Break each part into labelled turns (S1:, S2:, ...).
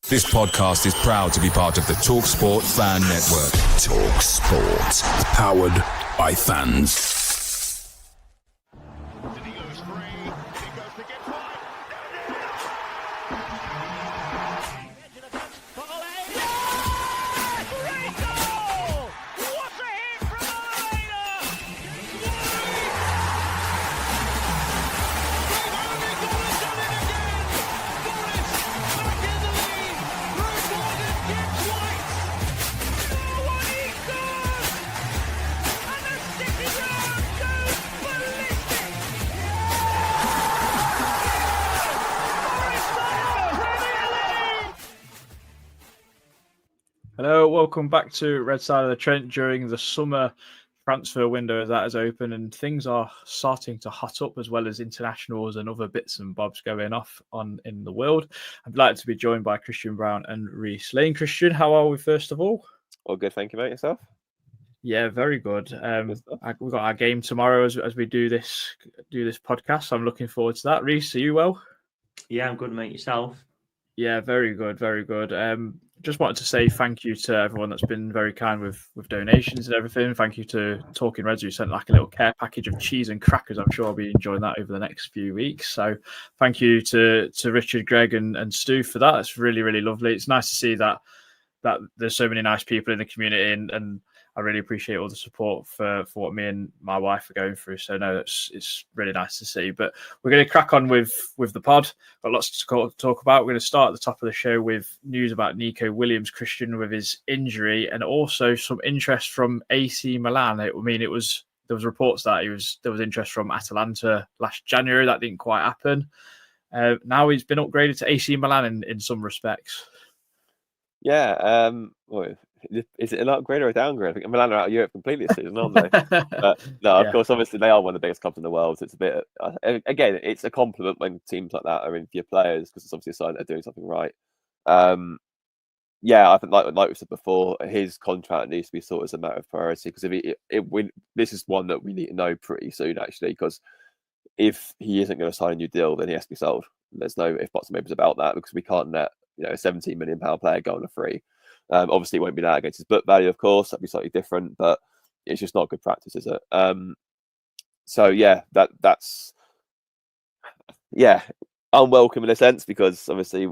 S1: This podcast is proud to be part of the TalkSPORT Fan Network. TalkSPORT. Powered by fans.
S2: Hello, welcome back to Red Side of the Trent during the summer transfer window that is open, and things are starting to hot up as well as internationals and other bits and bobs going off in the world. I'd like to be joined by Christian Brown and Reece Lane. Christian, how are we first of all?
S3: All good, thank you, mate. Yourself?
S2: Yeah, very good. We've got our game tomorrow as we do this podcast. So I'm looking forward to that. Reece, are you well?
S4: Yeah, I'm good, mate. Yourself?
S2: Yeah, very good, very good. Just wanted to say thank you to everyone that's been very kind with donations and everything. Thank you to Talking Reds, who sent like a little care package of cheese and crackers. I'm sure I'll be enjoying that over the next few weeks. So thank you to Richard, Greg and Stu for that. It's really, really lovely. It's nice to see that there's so many nice people in the community, and I really appreciate all the support for what me and my wife are going through. So no, it's really nice to see. But we're going to crack on with the pod. Got lots to talk about. We're going to start at the top of the show with news about Nico Williams, Christian, with his injury, and also some interest from AC Milan. There was reports that there was interest from Atalanta last January. That didn't quite happen. Now he's been upgraded to AC Milan in some respects.
S3: Yeah. Is it an upgrade or a downgrade? I think Milan are out of Europe completely this season, aren't they? No, of course, obviously they are one of the biggest clubs in the world. So it's a bit, again, it's a compliment when teams like that are in for your players, because it's obviously a sign they're doing something right. Yeah, I think like we said before, his contract needs to be sorted as a matter of priority, because this is one that we need to know pretty soon, actually, because if he isn't going to sign a new deal, then he has to be sold. There's no if, buts, and maybes about that, because we can't let a £17 million player go on a free. Obviously, it won't be that against his book value, of course. That'd be slightly different, but it's just not good practice, is it? So yeah, that's unwelcome in a sense, because obviously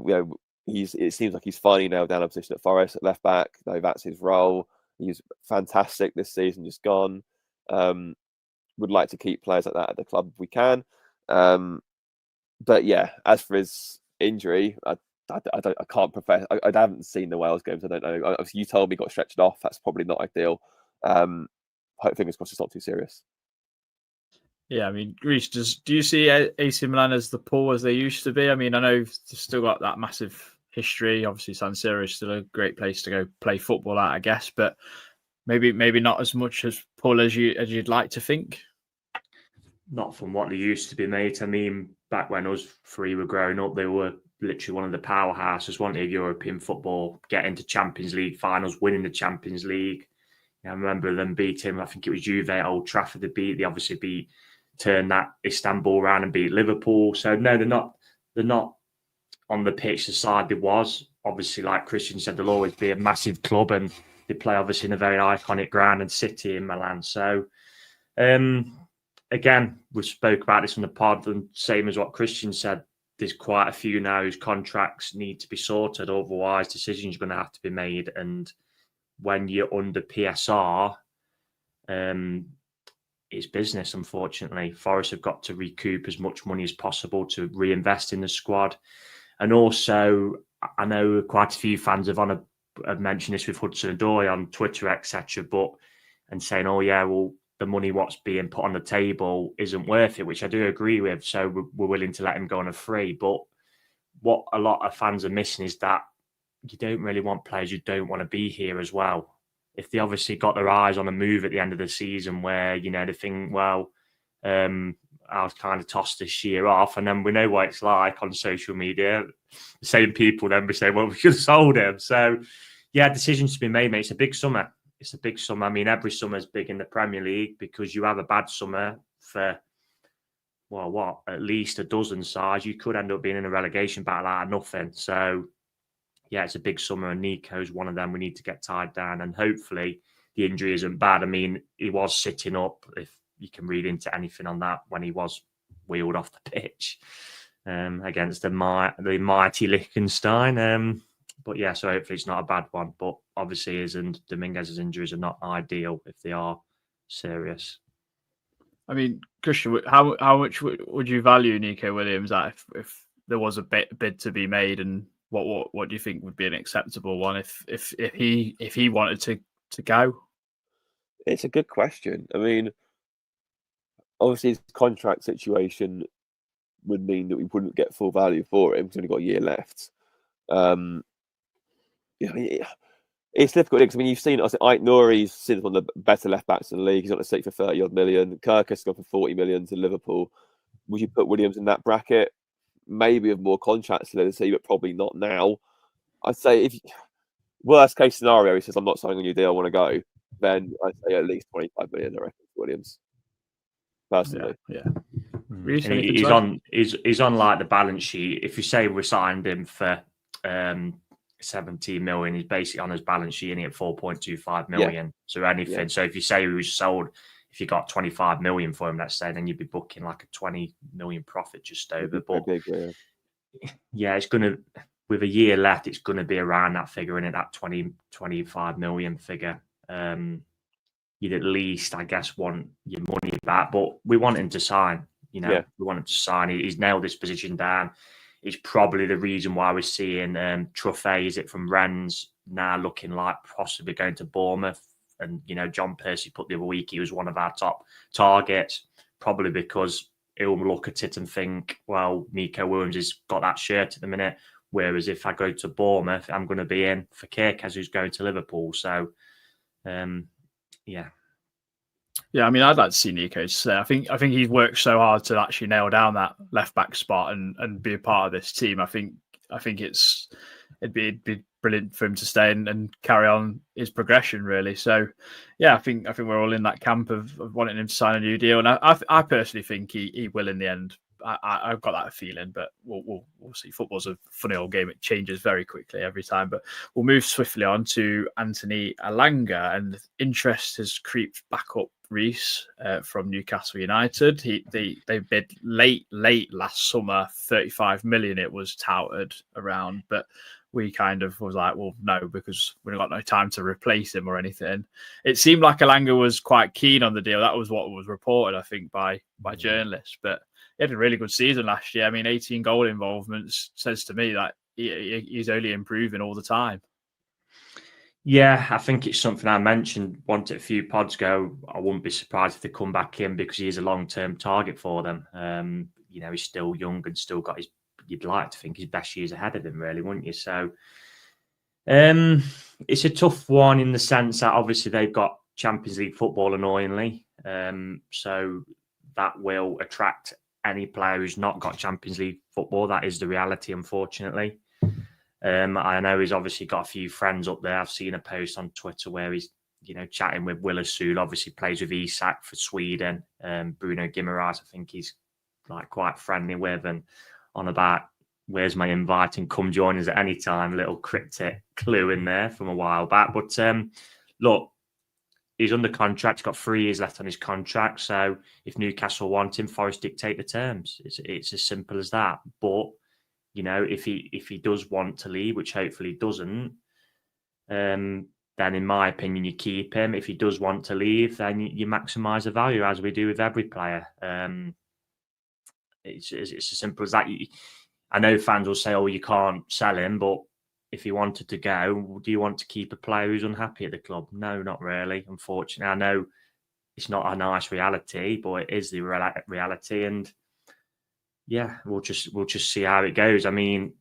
S3: it seems like he's finally nailed down a position at Forest at left back. That's his role. He's fantastic this season, just gone. Would like to keep players like that at the club if we can. But yeah, as for his injury, I can't profess. I haven't seen the Wales games. I don't know. Obviously, you told me he got stretched off. That's probably not ideal. Fingers crossed it's not too serious.
S2: Yeah, I mean, Reece, do you see AC Milan as the poor as they used to be? I mean, I know they've still got that massive history. Obviously, San Siro is still a great place to go play football at, I guess, but maybe not as much as poor as you'd like to think.
S4: Not from what they used to be, mate. I mean, back when us three were growing up, they were literally one of the powerhouses, one of European football, getting to Champions League finals, winning the Champions League. I remember them beating, I think it was Juve at Old Trafford. They obviously turned that Istanbul around and beat Liverpool. So no, they're not on the pitch the side they was. Obviously, like Christian said, they'll always be a massive club, and they play obviously in a very iconic ground and city in Milan. So again, we spoke about this on the pod, and same as what Christian said, there's quite a few now whose contracts need to be sorted. Otherwise, decisions are going to have to be made. And when you're under PSR, it's business, unfortunately. Forest have got to recoup as much money as possible to reinvest in the squad. And also, I know quite a few fans have mentioned this with Hudson-Odoi on Twitter, etc., and saying, oh yeah, well, the money what's being put on the table isn't worth it, which I do agree with. So we're willing to let him go on a free. But what a lot of fans are missing is that you don't really want players who don't want to be here as well. If they obviously got their eyes on a move at the end of the season where, they think, well, I'll kind of toss this year off. And then we know what it's like on social media. The same people then be saying, well, we could have sold him. So, yeah, decisions to be made, mate. It's a big summer. I mean, every summer is big in the Premier League, because you have a bad summer for, at least a dozen sides. You could end up being in a relegation battle out of nothing. So, yeah, it's a big summer, and Nico's one of them we need to get tied down, and hopefully the injury isn't bad. I mean, he was sitting up, if you can read into anything on that, when he was wheeled off the pitch against the mighty Liechtenstein. But yeah, so hopefully it's not a bad one. But obviously his and Dominguez's injuries are not ideal if they are serious.
S2: I mean, Christian, how much would you value Nico Williams at if there was a bid to be made, and what do you think would be an acceptable one if he wanted to go?
S3: It's a good question. I mean, obviously his contract situation would mean that we wouldn't get full value for him. He's only got a year left. It's difficult because, I mean, you've seen, Ait Nouri's since one of the better left backs in the league. He's on the seat for 30 odd million. Kirkus has gone for 40 million to Liverpool. Would you put Williams in that bracket? Maybe with more contract solidity, but probably not now. I'd say if worst case scenario, he says, I'm not signing a new deal, I want to go, then I'd say at least 25 million, I reckon, for Williams. Personally.
S2: Yeah.
S4: He's on like the balance sheet. If you say we signed him for 17 million, he's basically on his balance sheet and he at 4.25 million. Yeah. So anything. Yeah. So if you say he was sold, if you got 25 million for him, let's say, then you'd be booking like a 20 million profit just over. But yeah, it's going to, with a year left, it's going to be around that figure, and that 25 million figure. You'd at least, I guess, want your money back, but we want him to sign. We want him to sign. He's nailed this position down. It's probably the reason why we're seeing Truffet, is it from Rennes, now looking like possibly going to Bournemouth. And, John Percy put the other week, he was one of our top targets, probably because he'll look at it and think, well, Nico Williams has got that shirt at the minute. Whereas if I go to Bournemouth, I'm going to be in for Kirkus, who's going to Liverpool. So, yeah.
S2: Yeah, I mean, I'd like to see Nico stay. I think he's worked so hard to actually nail down that left back spot and be a part of this team. I think it'd be brilliant for him to stay and carry on his progression, really. So, yeah, I think we're all in that camp of wanting him to sign a new deal, and I personally think he will in the end. I've got that feeling, but we'll see. Football's a funny old game; it changes very quickly every time. But we'll move swiftly on to Anthony Elanga, and interest has creeped back up. Reece from Newcastle United. They bid late last summer, 35 million. It was touted around, but we kind of was like, well, no, because we've got no time to replace him or anything. It seemed like Elanga was quite keen on the deal. That was what was reported, I think, by journalists. But he had a really good season last year. I mean, 18 goal involvements says to me that he's only improving all the time.
S4: Yeah, I think it's something I mentioned once a few pods ago. I wouldn't be surprised if they come back in, because he is a long-term target for them. He's still young and still got you'd like to think his best years ahead of him, really, wouldn't you? So it's a tough one in the sense that obviously they've got Champions League football, annoyingly. So that will attract any player who's not got Champions League football. That is the reality, unfortunately. I know he's obviously got a few friends up there. I've seen a post on Twitter where he's, chatting with Williams, obviously plays with Isak for Sweden. Bruno Guimaraes, I think he's like quite friendly with, and on about where's my invite and come join us at any time. Little cryptic clue in there from a while back. But look, he's under contract. He's got 3 years left on his contract. So if Newcastle want him, Forest dictate the terms. It's as simple as that. But if he does want to leave, which hopefully he doesn't, then in my opinion, you keep him. If he does want to leave, then you maximise the value, as we do with every player. It's as simple as that. I know fans will say, oh, you can't sell him, but if he wanted to go, do you want to keep a player who's unhappy at the club? No, not really, unfortunately. I know it's not a nice reality, but it is the reality, and yeah, we'll just see how it goes. I mean,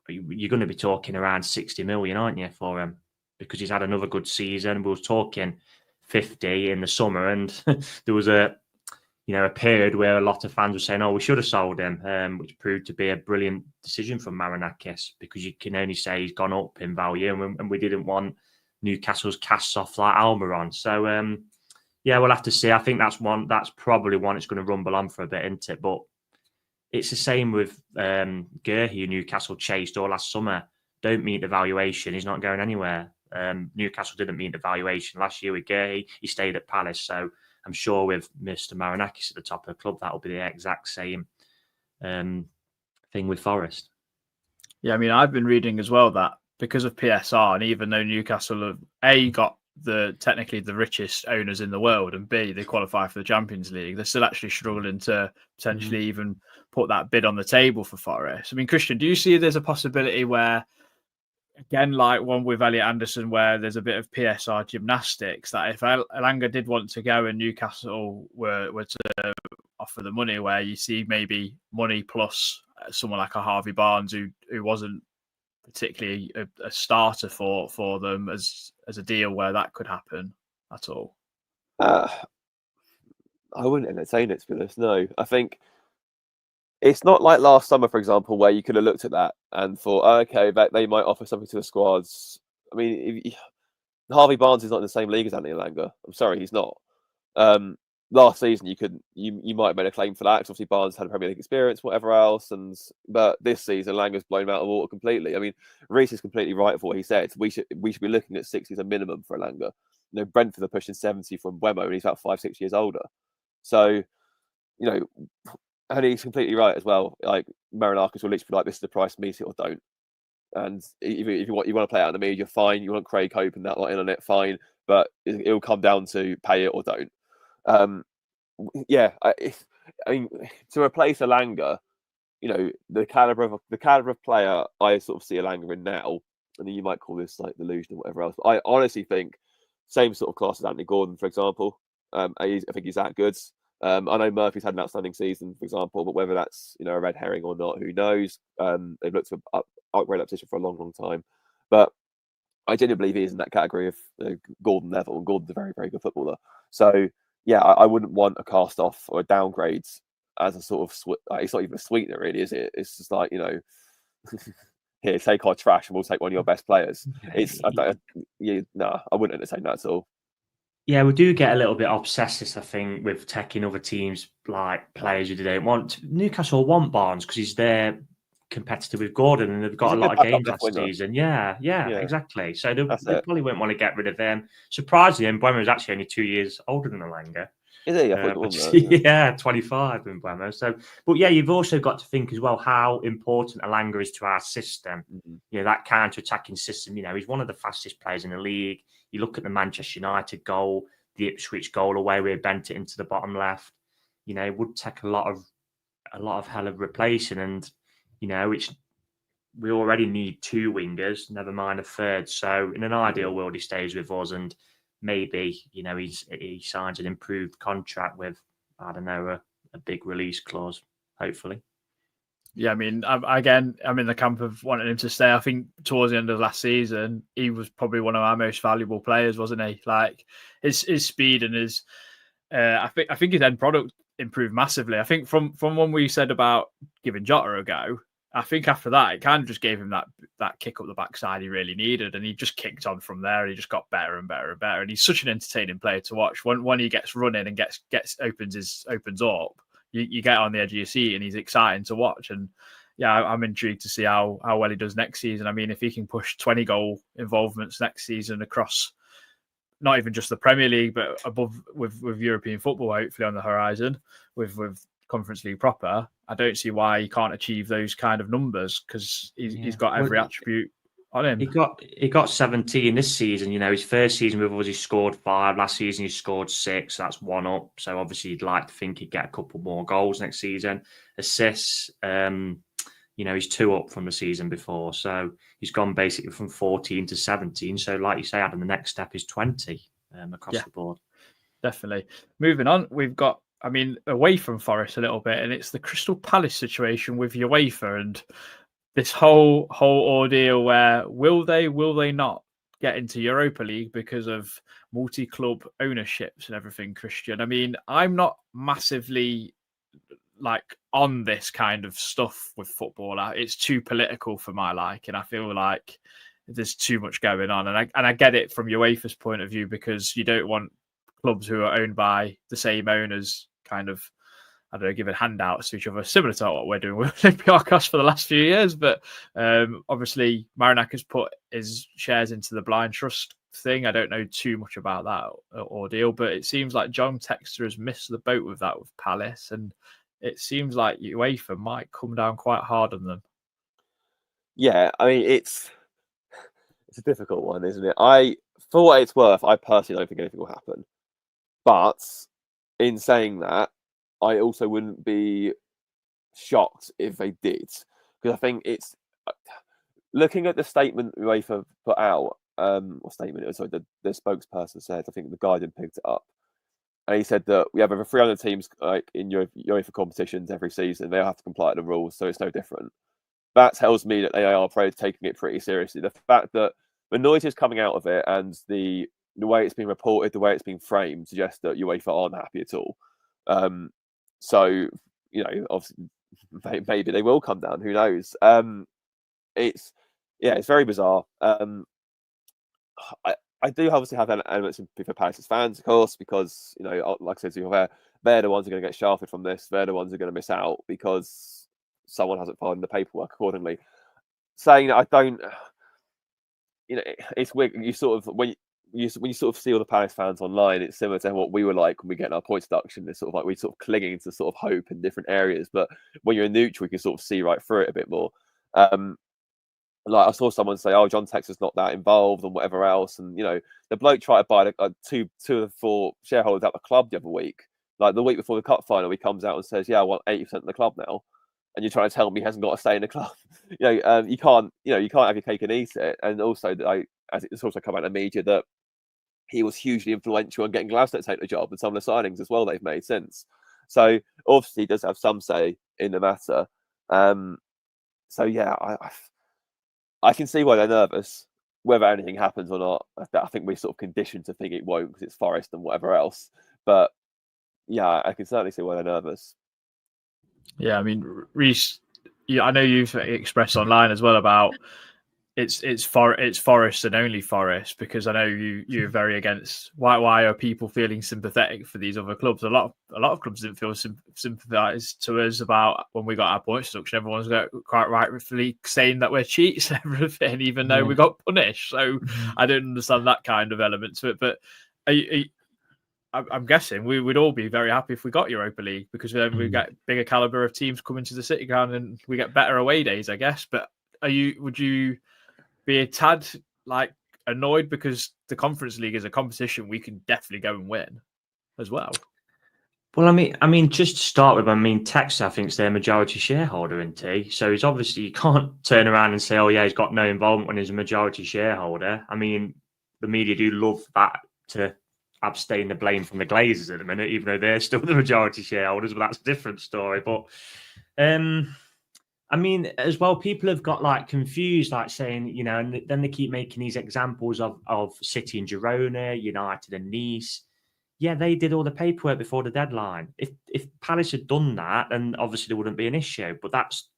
S4: you're going to be talking around 60 million, aren't you, for him? Because he's had another good season. We were talking 50 in the summer, and there was a period where a lot of fans were saying, "Oh, we should have sold him," which proved to be a brilliant decision from Marinakis, because you can only say he's gone up in value, and we didn't want Newcastle's casts off like Almiron. So, yeah, we'll have to see. I think that's probably one it's going to rumble on for a bit, isn't it? But it's the same with Guerhi, who Newcastle chased all last summer. don't meet the valuation, he's not going anywhere. Newcastle didn't meet the valuation last year with Gay. He stayed at Palace. So I'm sure with Mr. Marinakis at the top of the club, that'll be the exact same thing with Forest.
S2: Yeah, I mean, I've been reading as well that because of PSR, and even though Newcastle have A, got technically the richest owners in the world, and B, they qualify for the Champions League, they're still actually struggling to potentially even put that bid on the table for Forest. I mean, Christian, do you see there's a possibility where, again, like one with Elliot Anderson, where there's a bit of PSR gymnastics, that if Elanga did want to go and Newcastle were to offer the money, where you see maybe money plus someone like a Harvey Barnes who wasn't particularly a starter for them as a deal, where that could happen at all?
S3: I wouldn't entertain it, to be honest. No, I think it's not like last summer, for example, where you could have looked at that and thought, okay, they might offer something to the squads. I mean, Harvey Barnes is not in the same league as Anthony Elanga. I'm sorry, he's not. Last season, you might have made a claim for that, because obviously Barnes had a Premier League experience, whatever else, but this season Elanga's blown him out of the water completely. I mean, Reece is completely right for what he said. We should be looking at 60 as a minimum for Elanga. You know, Brentford are pushing 70 from Wemo, and he's about 5-6 years older. So, and he's completely right as well. Like, Marinakis will literally be like, "This is the price, meet it or don't." And if you want to play out in the media, fine. You want Craig Hope and that lot in on it, fine. But it'll come down to pay it or don't. I mean, to replace Elanga, the caliber of player I sort of see Elanga in now, and you might call this like delusion or whatever else, but I honestly think same sort of class as Anthony Gordon, for example. I think he's that good. I know Murphy's had an outstanding season, for example, but whether that's a red herring or not, who knows? They've looked to upgrade that position for a long, long time, but I genuinely believe he is in that category of Gordon level, and Gordon's a very, very good footballer. So yeah, I wouldn't want a cast off or a downgrade as a sort of it's not even a sweetener, really, is it? It's just like, here, take our trash and we'll take one of your best players. I wouldn't entertain that at all.
S4: Yeah, we do get a little bit obsessed, I think, with taking other teams like players who they don't want. Newcastle want Barnes because he's their competitor with Gordon, and they've got a lot of games last season. Yeah, exactly. So they probably won't want to get rid of them. Surprisingly, Mbeumo is actually only 2 years older than Elanga.
S3: Is he? I thought
S4: 25 in Mbeumo. So, but yeah, you've also got to think as well how important Elanga is to our system. Mm-hmm. That counter-attacking system. He's one of the fastest players in the league. You look at the Manchester United goal, the Ipswich goal away, we bent it into the bottom left. It would take a lot of hell of replacing, and we already need two wingers, never mind a third. So in an ideal world, he stays with us, and maybe he signs an improved contract with, I don't know, a big release clause, hopefully.
S2: Yeah, I mean, I'm in the camp of wanting him to stay. I think towards the end of last season, he was probably one of our most valuable players, wasn't he? Like his speed and his, I think his end product improved massively. I think from when we said about giving Jota a go, I think after that it kind of just gave him that kick up the backside he really needed, and he just kicked on from there. He just got better and better and better, and he's such an entertaining player to watch. When he gets running and opens up. You get on the edge of your seat, and he's exciting to watch. And yeah, I'm intrigued to see how well he does next season. I mean, if he can push 20 goal involvements next season across not even just the Premier League, but above with European football, hopefully on the horizon, with Conference League proper, I don't see why he can't achieve those kind of numbers, because he's got every attribute on him.
S4: He got 17 this season. His first season with us, he scored 5. Last season, he scored 6. So that's 1 up. So obviously, you'd like to think he'd get a couple more goals next season. Assists, he's 2 up from the season before. So he's gone basically from 14 to 17. So like you say, Adam, the next step is 20 across the board.
S2: Definitely. Moving on, we've got, away from Forest a little bit, and it's the Crystal Palace situation with UEFA and this whole ordeal where will they not get into Europa League because of multi-club ownerships and everything, Christian? I'm not massively on this kind of stuff with football. It's too political for my liking. I feel like there's too much going on, and I get it from UEFA's point of view, because you don't want clubs who are owned by the same owners kind of I don't know, giving handouts to each other, similar to what we're doing with Olympiacos for the last few years. But obviously, Marinakis has put his shares into the blind trust thing. I don't know too much about that ordeal, but it seems like John Textor has missed the boat with that with Palace, and it seems like UEFA might come down quite hard on them.
S3: Yeah, I mean, it's a difficult one, isn't it? For what it's worth, I personally don't think anything will happen. But in saying that, I also wouldn't be shocked if they did, because I think it's looking at the statement UEFA put out. What statement it was? Sorry, the spokesperson said. I think the Guardian picked it up, and he said that we have over 300 teams like in UEFA competitions every season. They all have to comply to the rules, so it's no different. That tells me that they are taking it pretty seriously. The fact that the noise is coming out of it and the way it's been reported, the way it's been framed, suggests that UEFA aren't happy at all. So, obviously, maybe they will come down. Who knows? It's very bizarre. I do obviously have elements for Palace's fans, of course, because, like I said to you, they're the ones who are going to get shafted from this. They're the ones who are going to miss out because someone hasn't filed the paperwork accordingly. Saying that I don't, it's weird. You sort of, when you sort of see all the Palace fans online, it's similar to what we were like when we get our points deduction. It's sort of like we're sort of clinging to sort of hope in different areas. But when you're a neutral, you can sort of see right through it a bit more. Like I saw someone say, "Oh, John Textor's not that involved," and whatever else. And the bloke tried to buy two of 4 shareholders out the club the other week. Like the week before the cup final, he comes out and says, "Yeah, I want 80% of the club now." And you're trying to tell me he hasn't got to stay in the club. You can't have your cake and eat it. And also, as it's also come out in the media that he was hugely influential in getting Glasgow to take the job, and some of the signings as well they've made since. So obviously, he does have some say in the matter. So yeah, I can see why they're nervous. Whether anything happens or not, I think we're sort of conditioned to think it won't because it's Forest and whatever else. But yeah, I can certainly see why they're nervous.
S2: Yeah, I mean, Reece, I know you've expressed online as well about it's Forest and only Forest, because I know you're very against why are people feeling sympathetic for these other clubs? A lot of clubs didn't feel sympathised to us about when we got our points deduction. Everyone's quite rightfully saying that we're cheats and everything, even though we got punished. So I don't understand that kind of element to it. But I'm guessing we would all be very happy if we got Europa League, because then we get bigger caliber of teams coming to the City Ground and we get better away days, I guess. But would you be a tad annoyed because the Conference League is a competition we can definitely go and win as well?
S4: Well, I mean, just to start with, Textor, I think, is their majority shareholder, isn't he? So he's obviously, you can't turn around and say, oh yeah, he's got no involvement when he's a majority shareholder. I mean, the media do love that to abstain the blame from the Glazers at the minute, even though they're still the majority shareholders, but that's a different story. But I mean, as well, people have got confused, saying, and then they keep making these examples of City and Girona, United and Nice. Yeah, they did all the paperwork before the deadline. If Palace had done that, then obviously there wouldn't be an issue. But that's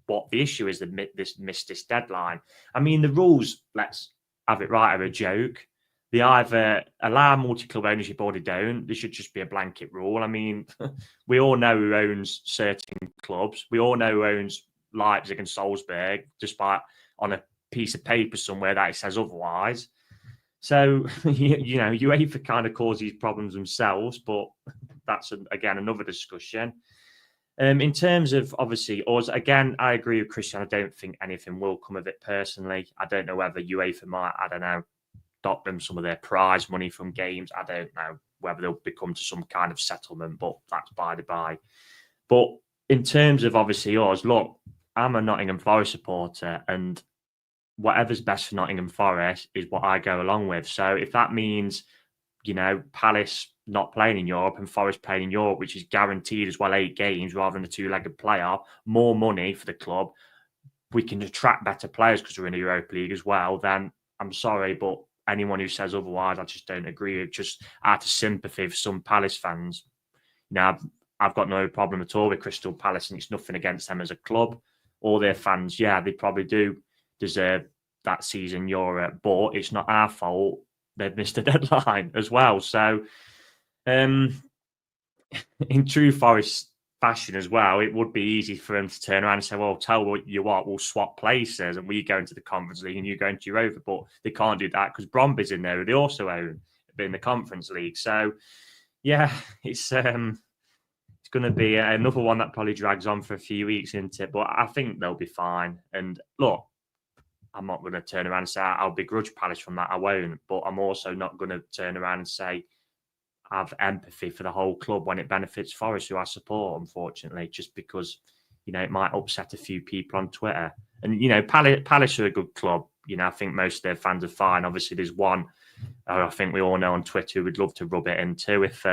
S4: what the issue is, that missed this deadline. I mean, the rules, let's have it right, are a joke. They either allow multi-club ownership or they don't. There should just be a blanket rule. I mean, we all know who owns certain clubs. We all know who owns Leipzig and Salzburg, despite on a piece of paper somewhere that it says otherwise. So, UEFA kind of cause these problems themselves, but that's, again, another discussion. In terms of, obviously, us, again, I agree with Christian. I don't think anything will come of it personally. I don't know whether UEFA might, dock them some of their prize money from games. I don't know whether they'll become to some kind of settlement, but that's by the by. But in terms of, obviously, us, look, I'm a Nottingham Forest supporter, and whatever's best for Nottingham Forest is what I go along with. So if that means, Palace not playing in Europe and Forest playing in Europe, which is guaranteed as well 8 games rather than a 2-legged playoff, more money for the club, we can attract better players because we're in the Europa League as well, then I'm sorry, but anyone who says otherwise, I just don't agree with. Just out of sympathy for some Palace fans. I've got no problem at all with Crystal Palace, and it's nothing against them as a club. All their fans, yeah, they probably do deserve that season Europe, but it's not our fault. They've missed a deadline as well. So, in true Forest fashion as well, it would be easy for him to turn around and say, well, you what, we'll swap places and we go into the Conference League and you go into Europa. But they can't do that because Bromby's in there, who they also own, in the Conference League. So, yeah, it's going to be another one that probably drags on for a few weeks, isn't it? But I think they'll be fine. And look, I'm not going to turn around and say I'll begrudge Palace from that. I won't. But I'm also not going to turn around and say have empathy for the whole club when it benefits Forest, who I support, unfortunately, just because, it might upset a few people on Twitter. And, Palace are a good club. I think most of their fans are fine. Obviously, there's one I think we all know on Twitter who would love to rub it in too if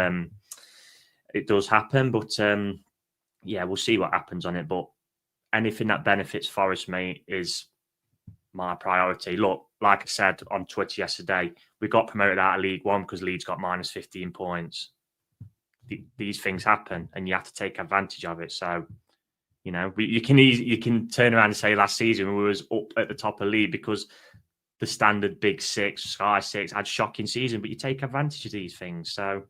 S4: it does happen. But, we'll see what happens on it. But anything that benefits Forest, mate, is my priority. Look, like I said on Twitter yesterday, we got promoted out of League One because Leeds got minus 15 points. These things happen, and you have to take advantage of it. So, you can turn around and say last season we was up at the top of league because the standard Big Six, Sky Six had shocking season, but you take advantage of these things. So,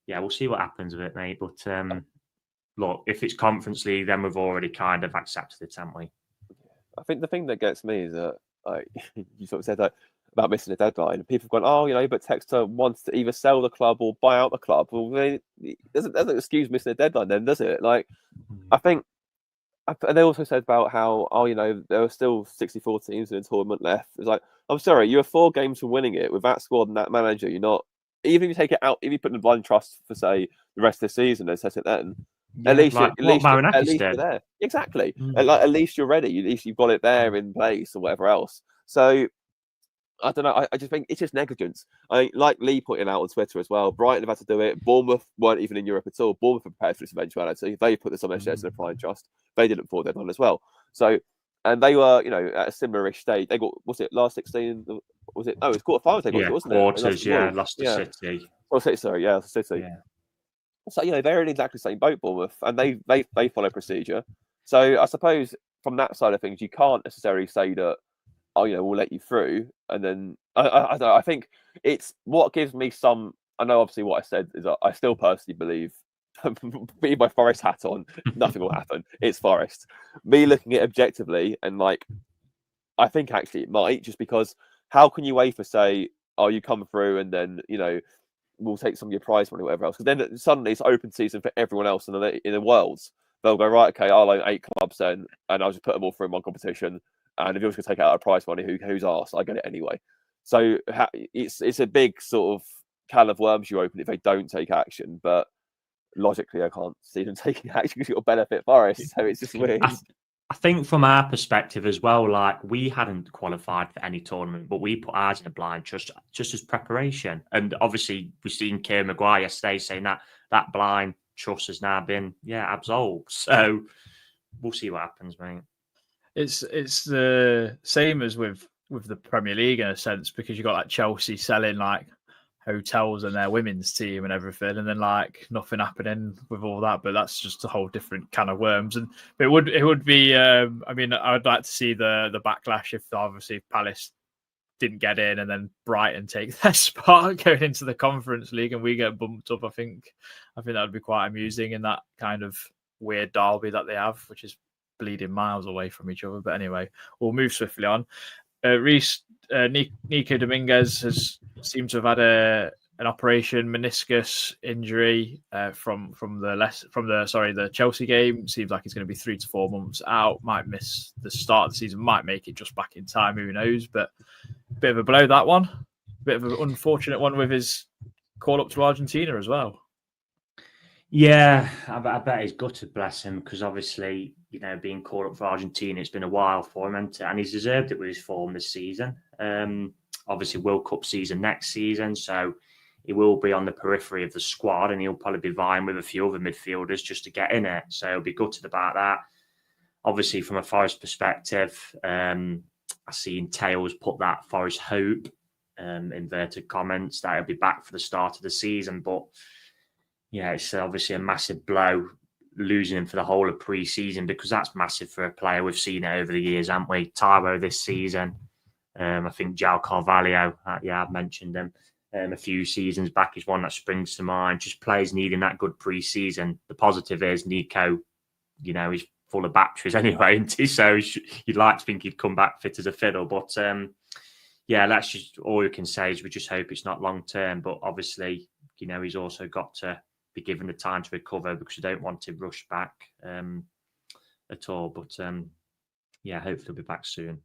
S4: we'll see what happens with it, mate. But look, if it's Conference League, then we've already kind of accepted it, haven't we?
S3: I think the thing that gets me is that you sort of said that about missing a deadline. People have gone, but Textor wants to either sell the club or buy out the club. Well, it doesn't excuse missing a deadline then, does it? Like, I think, and they also said about how, there are still 64 teams in the tournament left. It's like, I'm sorry, you are 4 games from winning it with that squad and that manager. You're not, even if you take it out, if you put in blind trust for, say, the rest of the season and set it then,
S4: at least
S3: you're there. Exactly. At least you're ready. At least you've got it there in place or whatever else. So I don't know. I just think it's just negligence. Like Lee pointed out on Twitter as well, Brighton have had to do it. Bournemouth weren't even in Europe at all. Bournemouth were prepared for this eventuality. They put this on their shares in a prime trust. They did it before deadline as well. So, and they were, at a similar-ish stage. They got, was it last 16? Was it? No, it was quarterfinals. They got, wasn't
S4: quarters, it? Lost to City.
S3: Oh, City, sorry, City. Yeah. So, they're in exactly the same boat, Bournemouth, and they follow procedure. So I suppose from that side of things, you can't necessarily say that, we'll let you through. And then I think it's what gives me some. I know obviously what I said is that I still personally believe, being my Forest hat on, nothing will happen. It's Forest. Me looking at it objectively and I think actually it might, just because how can you wait for say, you come through and then we'll take some of your prize money or whatever else, because then suddenly it's open season for everyone else in the world. They'll go, right, okay, I'll own 8 clubs then, and I'll just put them all through in one competition. And if you're just going to take out a prize money, who's asked? I get it anyway. So it's a big sort of can of worms you open if they don't take action. But logically, I can't see them taking action because it'll benefit Forest. So it's just weird.
S4: I think from our perspective as well, we hadn't qualified for any tournament, but we put ours in a blind just as preparation. And obviously, we've seen Kieran Maguire yesterday saying that blind trust has now been absolved. So we'll see what happens, mate.
S2: It's the same as with the Premier League in a sense, because you got Chelsea selling hotels and their women's team and everything, and then nothing happening with all that. But that's just a whole different can of worms. And it would be. I would like to see the backlash if obviously Palace didn't get in and then Brighton take their spot going into the Conference League and we get bumped up. I think that would be quite amusing in that kind of weird derby that they have, which is bleeding miles away from each other. But anyway, we'll move swiftly on. Nico Dominguez has seemed to have had an operation meniscus injury from the Chelsea game. Seems like he's going to be 3 to 4 months out. Might miss the start of the season. Might make it just back in time. Who knows? But a bit of a blow, that one. Bit of an unfortunate one with his call up to Argentina as well.
S4: Yeah, I bet he's gutted, bless him, because obviously, being called up for Argentina, it's been a while for him, and he's deserved it with his form this season. Obviously, World Cup season next season, so he will be on the periphery of the squad, and he'll probably be vying with a few other midfielders just to get in it. So he'll be gutted about that. Obviously, from a Forest perspective, I see Tails put that Forest hope, inverted comments, that he'll be back for the start of the season, but yeah, it's obviously a massive blow losing him for the whole of pre-season, because that's massive for a player. We've seen it over the years, haven't we? Taiwo this season. I think João Carvalho, I've mentioned him. a few seasons back is one that springs to mind. Just players needing that good pre-season. The positive is Nico, he's full of batteries anyway, isn't he? So you'd like to think he'd come back fit as a fiddle. But that's just all we can say is we just hope it's not long term. But obviously, he's also got to be given the time to recover because we don't want to rush back at all. But hopefully he'll be back soon.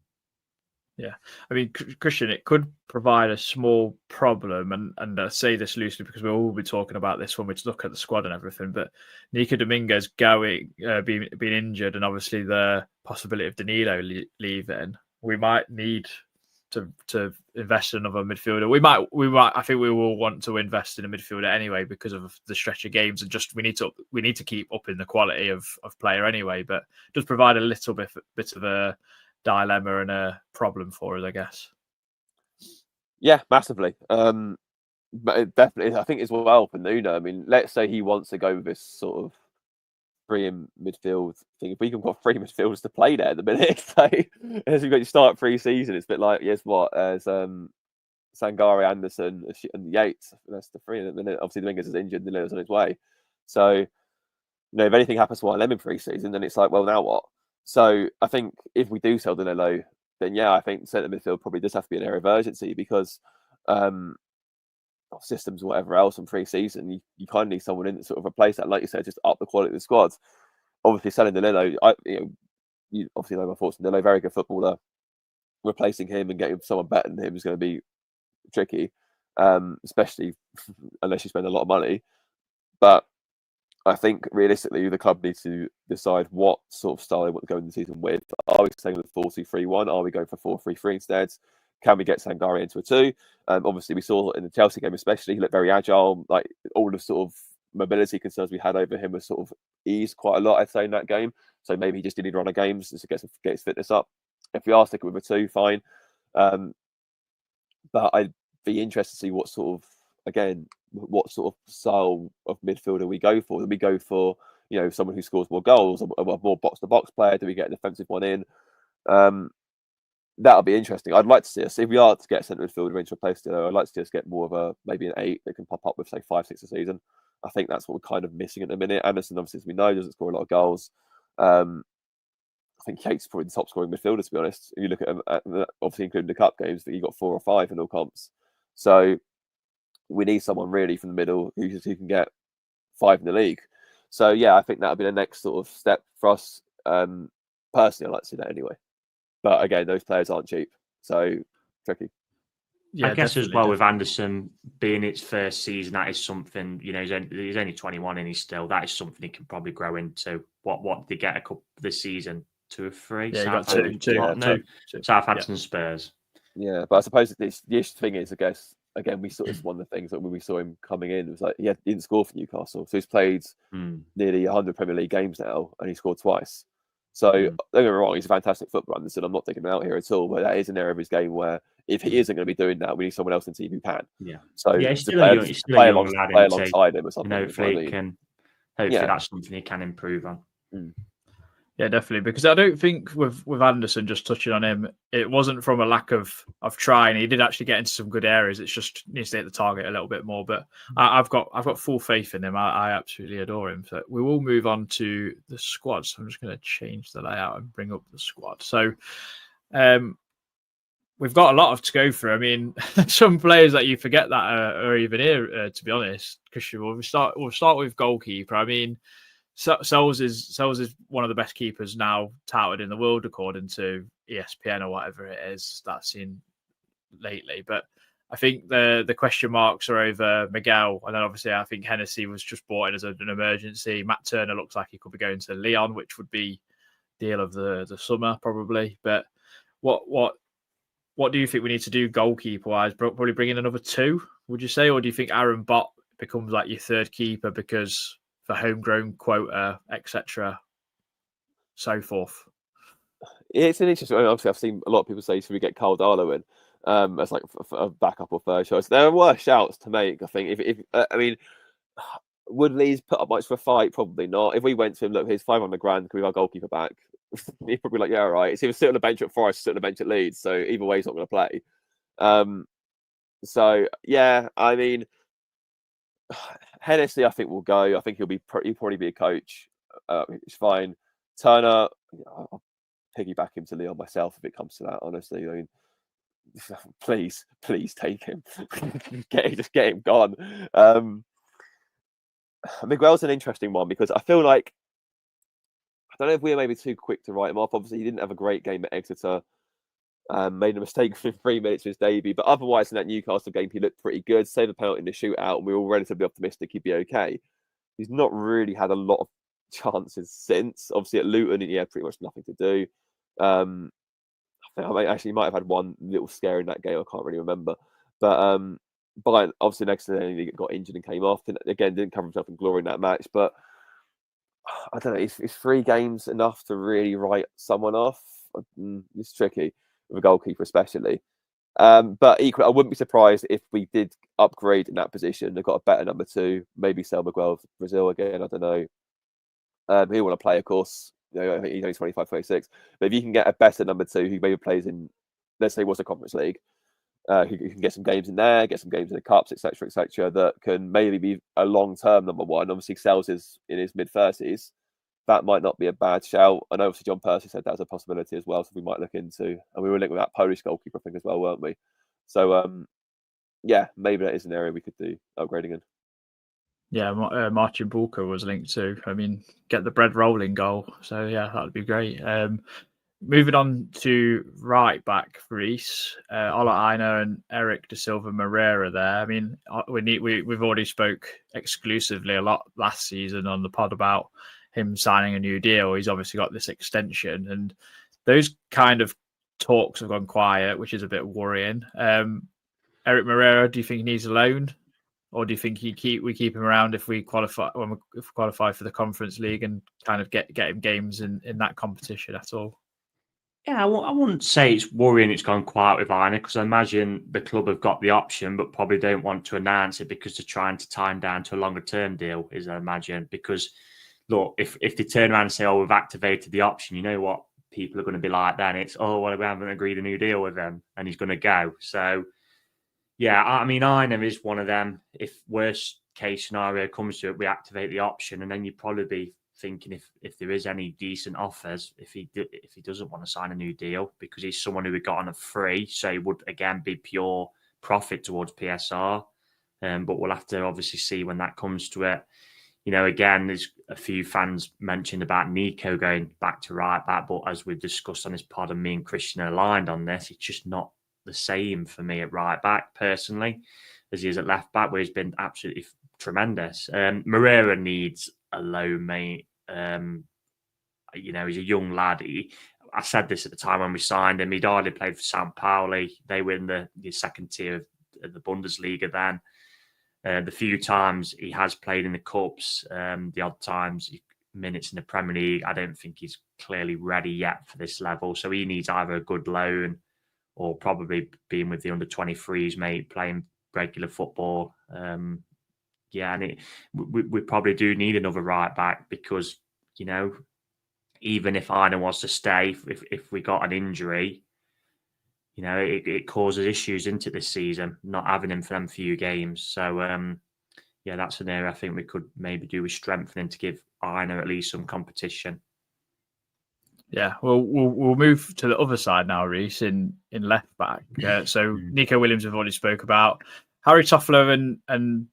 S2: Yeah, I mean, Christian, it could provide a small problem, and I say this loosely because we'll all be talking about this when we look at the squad and everything. But Nico Dominguez being injured, and obviously the possibility of Danilo leaving, we might need to invest in another midfielder. We might. I think we will want to invest in a midfielder anyway because of the stretch of games, and just we need to keep up in the quality of player anyway. But it does provide a little bit of a dilemma and a problem for us, I guess.
S3: Yeah, massively. But definitely, I think as well for Nuno. I mean, let's say he wants to go with this sort of three in midfield thing. If we can got 3 midfielders to play there at the minute, so as we've got to start pre-season, it's a bit like as Sangare, Anderson, and Yates. That's the 3 at the minute. Obviously, Dominguez is injured, Nilo's on his way. So, if anything happens to one of them in pre-season, then it's like, well, now what? So I think if we do sell Danilo, then I think centre midfield probably does have to be an area of urgency because of systems or whatever else in pre-season, you kind of need someone in to sort of replace that, like you said, just up the quality of the squad. Obviously, selling Danilo, you obviously know my thoughts on Danilo, very good footballer. Replacing him and getting someone better than him is going to be tricky, especially unless you spend a lot of money. But I think realistically, the club needs to decide what sort of style they want to go into the season with. Are we staying with 4-2-3-1? Are we going for 4-3-3 instead? Can we get Sangare into a 2? Obviously, we saw in the Chelsea game, especially, he looked very agile. Like all the sort of mobility concerns we had over him were sort of eased quite a lot, I'd say, in that game. So maybe he just didn't need to run a games just to get his fitness up. If we are sticking with a 2, fine. But I'd be interested to see what sort of style of midfielder we go for. Do we go for, someone who scores more goals, a more box-to-box player? Do we get a defensive one in? That'll be interesting. I'd like to see us, if we are to get a centre midfielder in to replace Dilo, I'd like to see us get more of maybe an 8 that can pop up with, say, 5-6 a season. I think that's what we're kind of missing at the minute. Anderson, obviously, as we know, doesn't score a lot of goals. I think Yates is probably the top scoring midfielder, to be honest. If you look at obviously including the cup games, that you got 4 or 5 in all comps. So we need someone really from the middle who can get 5 in the league. So I think that'll be the next sort of step for us. Personally, I'd like to see that anyway. But again, those players aren't cheap, so tricky.
S4: Yeah, I guess as well with Anderson being its first season, that is something. He's only 21 and he's still. That is something he can probably grow into. What did they get a couple this season? 2 or 3.
S2: Yeah, got 2.
S4: Southampton, Spurs.
S3: Yeah, but I suppose the issue thing is, I guess, again, we saw this one of the things that when we saw him coming in, it was like he didn't score for Newcastle. So he's played nearly 100 Premier League games now and he scored twice. So don't get me wrong, he's a fantastic footballer, Anderson. I'm not taking him out here at all, but that is an area of his game where if he isn't going to be doing that, we need someone else in team who can.
S4: Yeah.
S3: So
S4: he's still a young lad.
S3: Play alongside him or something.
S4: Hopefully that's something he can improve on.
S2: Yeah, definitely. Because I don't think with Anderson, just touching on him, it wasn't from a lack of trying. He did actually get into some good areas. It's just needs to hit the target a little bit more. But I've got full faith in him. I absolutely adore him. So we will move on to the squad. So I'm just going to change the layout and bring up the squad. So we've got a lot to go through. I mean, some players that you forget that are even here, to be honest. Christian, we'll start with goalkeeper. I mean, Sells is one of the best keepers now touted in the world, according to ESPN or whatever it is that's seen lately. But I think the question marks are over Miguel, and then obviously I think Hennessy was just brought in as an emergency. Matt Turner looks like he could be going to Lyon, which would be deal of the summer probably. But what do you think we need to do goalkeeper wise? Probably bring in another 2, would you say, or do you think Aaron Bott becomes like your 3rd keeper because for homegrown quota, etc., so forth?
S3: Yeah, it's an interesting. Obviously, I've seen a lot of people say, should we get Carl Darlow in as like a backup or 3rd choice? There were shouts to make. I think if I mean, would Leeds put up much for a fight? Probably not. If we went to him, look, here's 500 grand, can we have our goalkeeper back? He'd probably be like, yeah, all right. It's either sit on the bench at Forest, sit on the bench at Leeds. So either way, he's not going to play. So yeah, I mean, Hennessy, I think will go. I think he'll probably be a coach. It's fine. Turner, I'll piggyback him to Leon myself if it comes to that. Honestly, I mean, please take him. Just get him gone. Miguel's an interesting one because I feel like I don't know if we're maybe too quick to write him off. Obviously, he didn't have a great game at Exeter. Made a mistake for 3 minutes of his debut, but otherwise in that Newcastle game, he looked pretty good. Saved a penalty in the shootout, and we were all relatively optimistic he'd be okay. He's not really had a lot of chances since. Obviously, at Luton, he had pretty much nothing to do. I think he might have had one little scare in that game. I can't really remember, but obviously next to then he got injured and came off. And again, didn't cover himself in glory in that match, but I don't know. Is 3 games enough to really write someone off? It's tricky with a goalkeeper, especially. But equally, I wouldn't be surprised if we did upgrade in that position. They've got a better number 2, maybe sell Miguel to Brazil again. I don't know. He'll want to play, of course. You know, I think he's only 25, 26. But if you can get a better number 2 who maybe plays in, let's say, what's a Conference League, who can get some games in there, get some games in the cups, etc., that can maybe be a long-term number 1. Obviously, Sells is in his mid-30s. That might not be a bad shout. And obviously John Percy said that was a possibility as well, so we might look into. And we were linked with that Polish goalkeeper, I think, as well, weren't we? So, yeah, maybe that is an area we could do upgrading in.
S2: Yeah, Marcin Bulka was linked to. I mean, get the bread rolling goal. So, yeah, that would be great. Moving on to right back, Reece, Ola Aina and Eric Da Silva Moreira there. I mean, we've already spoke exclusively a lot last season on the pod about him signing a new deal. He's obviously got this extension, and those kind of talks have gone quiet, which is a bit worrying. Eric Moreira, do you think he needs a loan, or do you think we keep him around if we qualify for the Conference League and kind of get him games in that competition at all?
S4: Yeah, I wouldn't say it's worrying it's gone quiet with Aina, because I imagine the club have got the option but probably don't want to announce it because they're trying to tie him down to a longer term deal, is I imagine. Because look, if they turn around and say, "Oh, we've activated the option," you know what people are going to be like then? It's, "Oh, well, we haven't agreed a new deal with him and he's going to go." So, yeah, I mean, Aina is one of them. If worst case scenario comes to it, we activate the option, and then you'd probably be thinking if there is any decent offers, if he doesn't want to sign a new deal, because he's someone who we got on a free, so he would again be pure profit towards PSR. But we'll have to obviously see when that comes to it. You know, again, there's a few fans mentioned about Nico going back to right back, but as we've discussed on this pod, and me and Christian are aligned on this, it's just not the same for me at right back personally as he is at left back, where he's been absolutely tremendous. Moreira needs a loan, mate. You know, he's a young lad. I said this at the time when we signed him. He'd already played for St. Pauli. They were in the second tier of the Bundesliga then. The few times he has played in the cups, the odd times, minutes in the Premier League, I don't think he's clearly ready yet for this level. So he needs either a good loan or probably being with the under-23s, mate, playing regular football. Yeah, and we probably do need another right back, because, you know, even if Aina was to stay, if we got an injury, you know, it causes issues into this season, not having him for them few games. So, yeah, that's an area I think we could maybe do with strengthening to give Aina at least some competition.
S2: Yeah, well, we'll move to the other side now, Reece, in left back. So Nico Williams we've already spoke about. Harry Toffolo and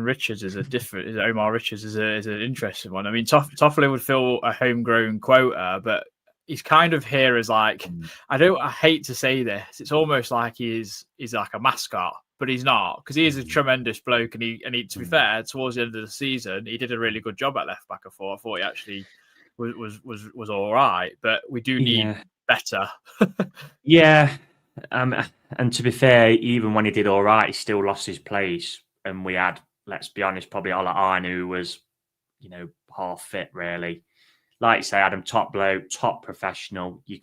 S2: Richards is Omar Richards is an interesting one. I mean, Toffolo would fill a homegrown quota, but he's kind of here as like, I hate to say this, it's almost like he's like a mascot, but he's not, because he is a tremendous bloke, and he to be fair, towards the end of the season, he did a really good job at left back. I thought he actually was all right, but we do need better.
S4: Yeah, and to be fair, even when he did all right, he still lost his place. And we had, let's be honest, probably Ola Aina, who was, you know, half fit, really. Like you say, Adam, top bloke, top professional. You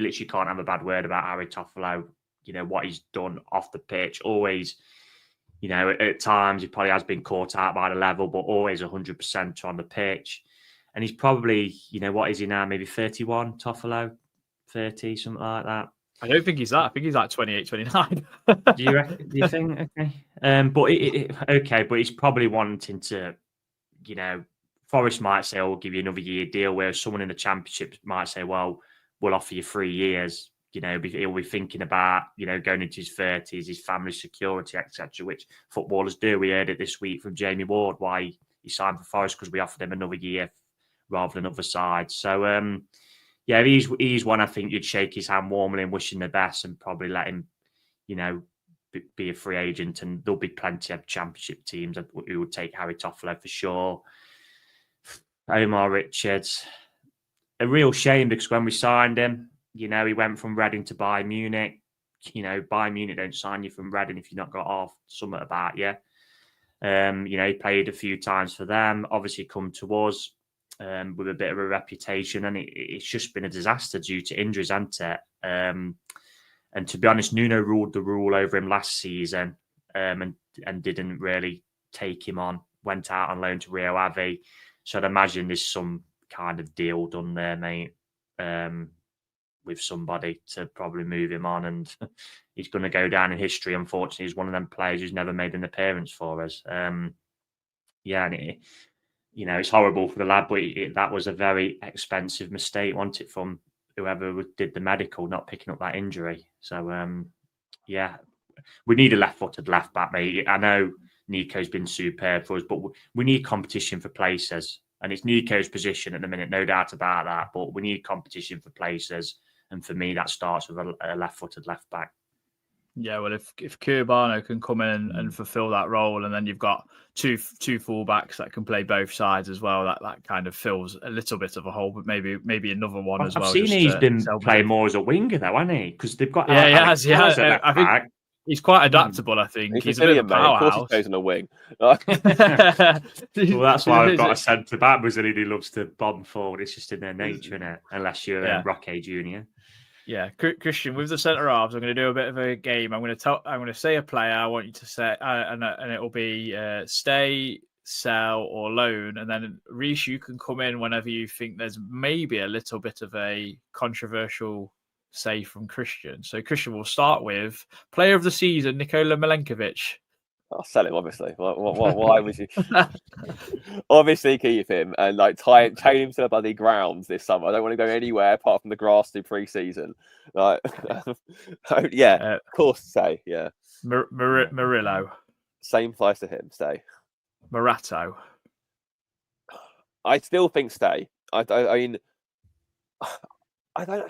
S4: literally can't have a bad word about Harry Toffolo. You know, what he's done off the pitch. Always, you know, at times he probably has been caught out by the level, but always 100% on the pitch. And he's probably, you know, what is he now? Maybe 31, Toffolo? 30, something like that.
S2: I don't think he's that. I think he's like 28, 29.
S4: Do you think? Okay. But he's probably wanting to, Forest might say, we'll give you another year deal, whereas someone in the Championship might say, well, we'll offer you 3 years. He'll be thinking about, going into his 30s, his family security, etc., which footballers do. We heard it this week from Jamie Ward, why he signed for Forest, because we offered him another year rather than other sides. So, he's one I think you'd shake his hand warmly and wish him the best and probably let him, be a free agent. And there'll be plenty of Championship teams who would take Harry Toffolo for sure. Omar Richards, a real shame because when we signed him, he went from Reading to Bayern Munich. Bayern Munich don't sign you from Reading if you've not got off something about you. He played a few times for them, obviously come to us with a bit of a reputation, and it's just been a disaster due to injuries, hasn't it? And to be honest, Nuno ruled the rule over him last season and didn't really take him on, went out on loan to Rio Ave. So I'd imagine there's some kind of deal done there, mate, with somebody to probably move him on. And he's going to go down in history, unfortunately. He's one of them players who's never made an appearance for us. And it's horrible for the lad, but that was a very expensive mistake, wasn't it, from whoever did the medical, not picking up that injury. So, we need a left-footed left-back, mate. I know Nico's been superb for us, but we need competition for places. And it's Nico's position at the minute, no doubt about that. But we need competition for places. And for me, that starts with a left-footed left-back.
S2: Yeah, well, if Curbano can come in and fulfill that role, and then you've got two fullbacks that can play both sides as well, that kind of fills a little bit of a hole, but maybe another one as well.
S4: I've seen he's been playing more as a winger though, hasn't he? Because they've got
S2: I think he's quite adaptable. I think he's a bit of a powerhouse.
S3: Of course, he plays on a wing.
S4: Well, that's why I've got a centre back, and he loves to bomb forward. It's just in their nature, isn't it? Unless you're Roque Junior.
S2: Yeah, Christian, with the centre halves, I'm going to do a bit of a game. I'm going to say a player. I want you to say, and it will be stay, sell, or loan. And then Reece, you can come in whenever you think there's maybe a little bit of a controversial say from Christian. So Christian, will start with player of the season, Nikola Milenkovic.
S3: I'll sell him, obviously. Why would you? Obviously, keep him and chain him to the bloody grounds this summer. I don't want to go anywhere apart from the grass through pre-season. Of course, stay. Yeah,
S2: Murillo.
S3: Same applies to him. Stay.
S2: Morato.
S3: I still think stay. I mean, a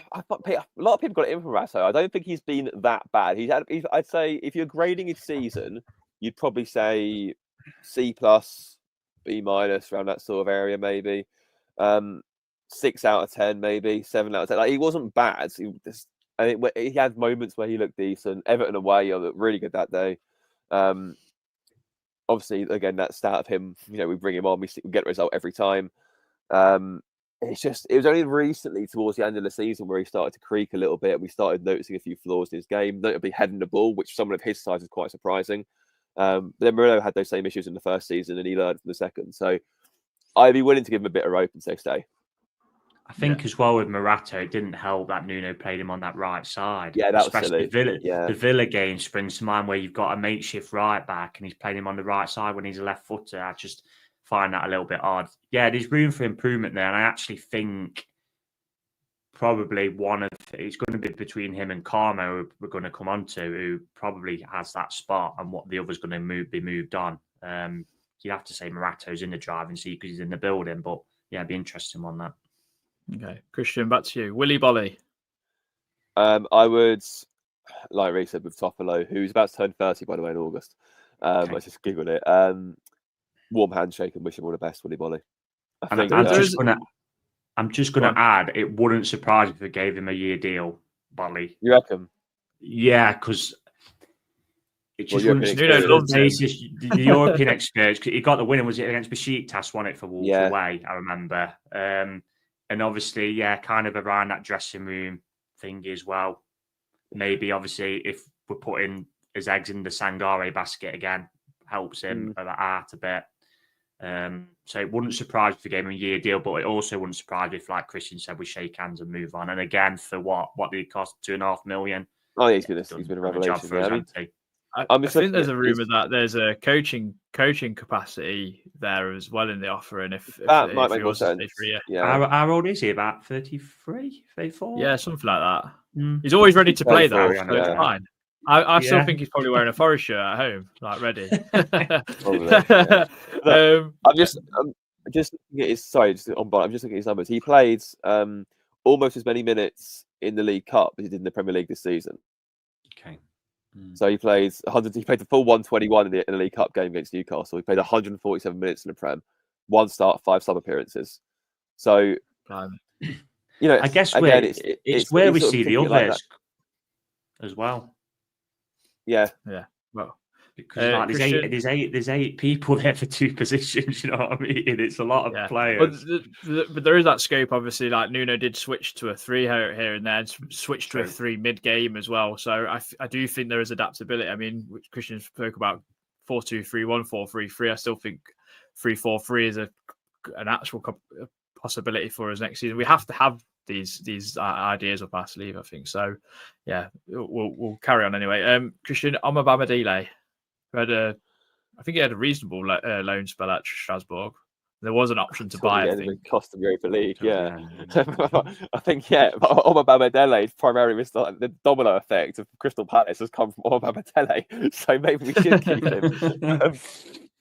S3: lot of people got it in for Morato. I don't think he's been that bad. I'd say if you're grading his season, you'd probably say C+, B-, around that sort of area, maybe. 6 out of 10, maybe 7 out of 10. He wasn't bad. He had moments where he looked decent. Everton away, really good that day. Obviously, again, that start of him, we bring him on, we get a result every time. It was only recently towards the end of the season where he started to creak a little bit. We started noticing a few flaws in his game, notably heading the ball, which someone of his size is quite surprising. But then Murillo had those same issues in the first season and he learned from the second. So I'd be willing to give him a bit of rope and say stay.
S4: I think as well with Morato, it didn't help that Nuno played him on that right side.
S3: Yeah, that
S4: especially
S3: was silly.
S4: The Villa game springs to mind where you've got a makeshift right back and he's playing him on the right side when he's a left footer. I just find that a little bit odd. Yeah, there's room for improvement there. And I actually think probably it's going to be between him and Carmo, who we're going to come on to, who probably has that spot and what the other's going to be moved on. You'd have to say Morato's in the driving seat because he's in the building, but yeah, it'd be interesting on that.
S2: Okay, Christian, back to you. Willy Bolly.
S3: I would, like Reece said, with Toffolo, who's about to turn 30, by the way, in August. I just giggled it. Warm handshake and wish him all the best, Willy Bolly.
S4: I'm just going to add, it wouldn't surprise me if they gave him a year deal, Bolly.
S3: You reckon?
S4: Yeah, because it just wouldn't the European experience. He got the winner, was it against Besiktas, won it for Wolves away, I remember. And obviously, yeah, kind of around that dressing room thing as well. Maybe, obviously, if we're putting his eggs in the Sangare basket again, helps him out a bit. So it wouldn't surprise me if we gave him a year deal, but it also wouldn't surprise me if, like Christian said, we shake hands and move on. And again, for what did it cost? $2.5 million.
S3: Oh, yeah, he's been a revelation.
S2: I think there's a rumor that there's a coaching capacity there as well in the offer, and if
S3: that might make more sense.
S4: Yeah. How old is he? About 33, 34?
S2: Yeah, something like that. He's always ready to play though, so it's fine. I still think he's probably wearing a Forest shirt at home, like ready.
S3: Probably, yeah. I'm just looking at his. Sorry, I'm just looking at his numbers. He played almost as many minutes in the League Cup as he did in the Premier League this season.
S4: Okay.
S3: So he played 100. He played the full 121 in the League Cup game against Newcastle. He played 147 minutes in the Prem, 1 start, 5 sub appearances. So,
S4: I guess it's where we see the others as well.
S3: Yeah.
S2: Well,
S4: because there's eight people there for 2 positions. You know what I mean? It's a lot of players.
S2: But there is that scope. Obviously, like Nuno did switch to a 3 here and there, and switch to a 3 mid game as well. So I do think there is adaptability. I mean, Christian spoke about 4-2-3-1, 4-3-3. I still think 3-4-3 is an actual possibility for us next season. We have to have these ideas up our sleeve, I think. So, yeah, we'll carry on anyway. Christian, Omobamidele, I think he had a reasonable loan spell at Strasbourg. There was an option to buy. I think
S3: the cost of Europa League, yeah. I think Omobamidele is primarily the domino effect of Crystal Palace has come from Omobamidele, so maybe we should keep him.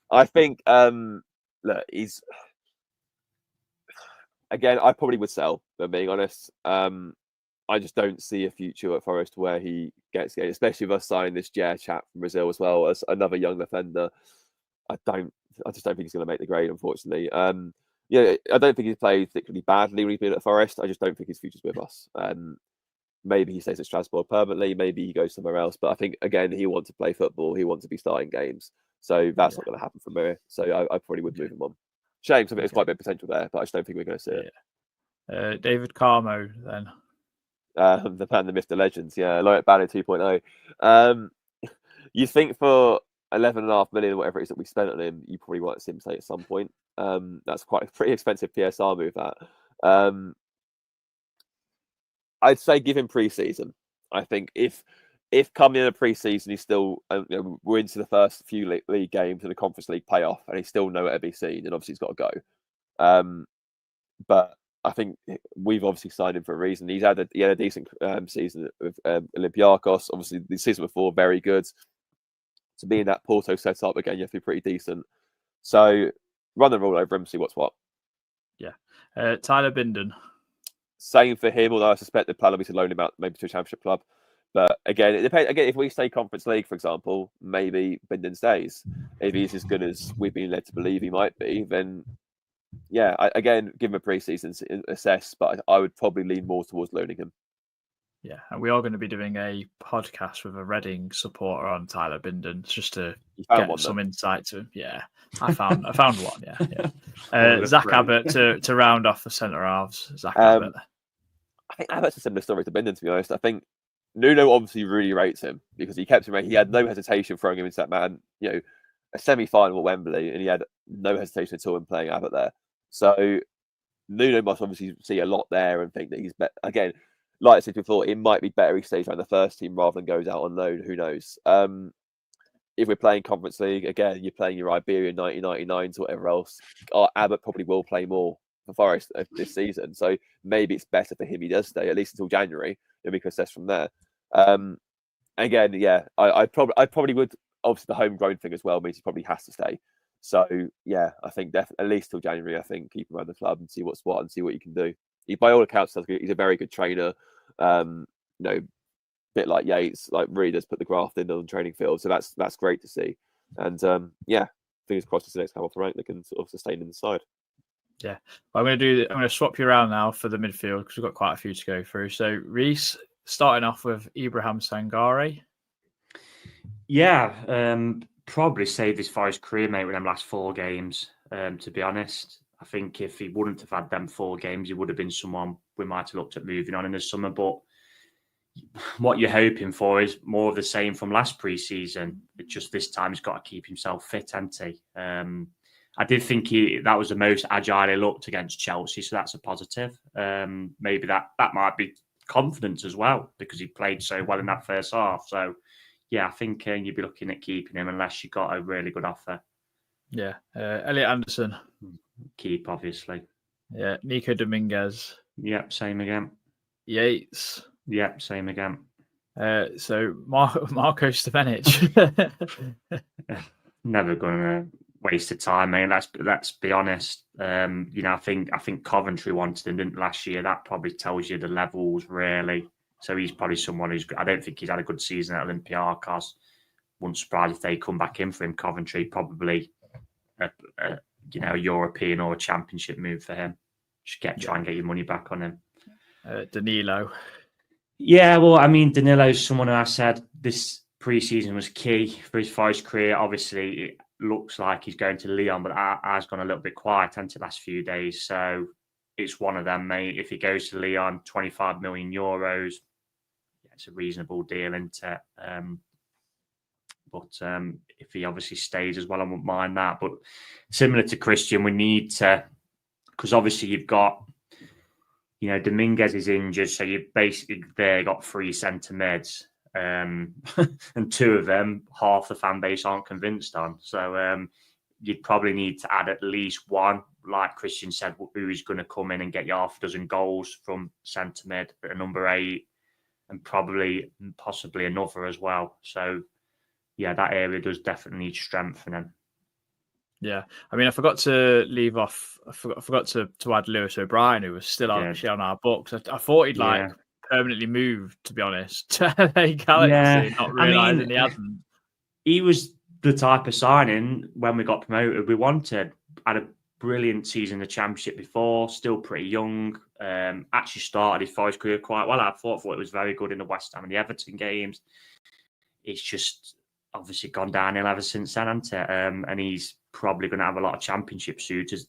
S3: I think look, he's. Again, I probably would sell, if I'm being honest. I just don't see a future at Forest where he gets it, especially with us signing this chap from Brazil as well as another young defender. I just don't think he's going to make the grade, unfortunately. I don't think he's played particularly badly when he's been at Forest. I just don't think his future's with us. Maybe he stays at Strasbourg permanently. Maybe he goes somewhere else. But I think, again, he wants to play football. He wants to be starting games. So that's not going to happen from here. So I probably would move him on. Shame, because there's quite a bit of potential there, but I just don't think we're going to see it.
S2: David Carmo, then.
S3: The man, the myth, the legends. Yeah, Laureate Banner 2.0. You think for 11.5 million, whatever it is that we spent on him, you probably want to see him stay at some point. That's quite a pretty expensive PSR move, that. I'd say give him pre-season. I think if coming in a pre-season, he's still, we're into the first few league games and the Conference League playoff, and he's still nowhere to be seen, and obviously he's got to go. But I think we've obviously signed him for a reason. He had a decent season with Olympiacos. Obviously, the season before, very good. To be in that Porto setup, again, you have to be pretty decent. So run the rule over him, see what's what.
S2: Yeah. Tyler Binden.
S3: Same for him, although I suspect the plan will be to loan him out maybe to a championship club. But again, it depends. Again, if we stay Conference League, for example, maybe Binden stays. If he's as good as we've been led to believe he might be, then yeah, again, give him a pre-season assess. But I would probably lean more towards loaning him.
S2: Yeah, and we are going to be doing a podcast with a Reading supporter on Tyler Binden just to get some insight to him. Yeah, I found one. Yeah. Zach Abbott to round off the centre halves. Zach Abbott.
S3: I think Abbott's a similar story to Binden, to be honest. I think Nuno obviously really rates him because he kept him. He had no hesitation throwing him into that man. A semi-final at Wembley, and he had no hesitation at all in playing Abbott there. So Nuno must obviously see a lot there and think that he's better. Again, like I said before, it might be better he stays around the first team rather than goes out on loan. Who knows? If we're playing Conference League, again, you're playing your Iberian 1999s or whatever else. Abbott probably will play more for Forest this season. So maybe it's better for him he does stay, at least until January, and we can assess from there. Again, yeah, I probably would. Obviously, the homegrown thing as well means he probably has to stay. So yeah, I think definitely at least till January. I think keep him around the club and see what's what and see what you can do. He, by all accounts, he's a very good trainer. Bit like Yates, like really does put the graft in on the training field. So that's great to see. And yeah, fingers crossed as the next come off the rank, they can sort of sustain in the side.
S2: Yeah, I'm going to swap you around now for the midfield because we've got quite a few to go through. So Reese, starting off with Ibrahim Sangare.
S4: Yeah, probably saved his Forest career, mate, with them last 4 games. To be honest, I think if he wouldn't have had them 4 games, he would have been someone we might have looked at moving on in the summer. But what you're hoping for is more of the same from last pre-season. Just this time he's got to keep himself fit, hasn't he? I did think that was the most agile he looked against Chelsea, so that's a positive. Maybe that might be confidence as well, because he played so well in that first half. So, yeah, I think you'd be looking at keeping him unless you got a really good offer.
S2: Yeah, Elliot Anderson.
S4: Keep, obviously.
S2: Yeah, Nico Dominguez.
S4: Yep, same again.
S2: Yates.
S4: Yep, same again.
S2: So Marco Stevenic.
S4: Never gonna waste of time, mate. Let's be honest. I think Coventry wanted him, didn't last year. That probably tells you the levels, really. So he's probably someone who's. I don't think he's had a good season at Olympiacos. Wouldn't surprise if they come back in for him. Coventry probably, a European or a Championship move for him. Just try and get your money back on him.
S2: Danilo.
S4: Yeah, well, I mean, Danilo's someone who I said this pre-season was key for his Forest career. Obviously, it looks like he's going to Lyon, but has gone a little bit quiet into the last few days. So it's one of them, mate. If he goes to Lyon, 25 million euros, it's a reasonable deal, isn't it? But if he obviously stays as well, I wouldn't mind that. But similar to Christian, we need to, because obviously you've got, Dominguez is injured, so you've basically got 3 centre mids, and 2 of them, half the fan base aren't convinced on. So you'd probably need to add at least one, like Christian said, who is going to come in and get you half a dozen goals from centre mid at number 8, and possibly another as well. So yeah, that area does definitely need strengthening.
S2: Yeah, I mean, I forgot to leave off. I forgot to add Lewis O'Brien, who was still actually on our books. I thought he'd permanently moved, to be honest, to LA Galaxy, not realising he hadn't.
S4: He was the type of signing when we got promoted we wanted. Had a brilliant season in the Championship before, still pretty young. Actually started his Forest career quite well. I thought it was very good in the West Ham and the Everton games. It's just obviously gone downhill ever since then, hasn't it? And he's probably going to have a lot of Championship suitors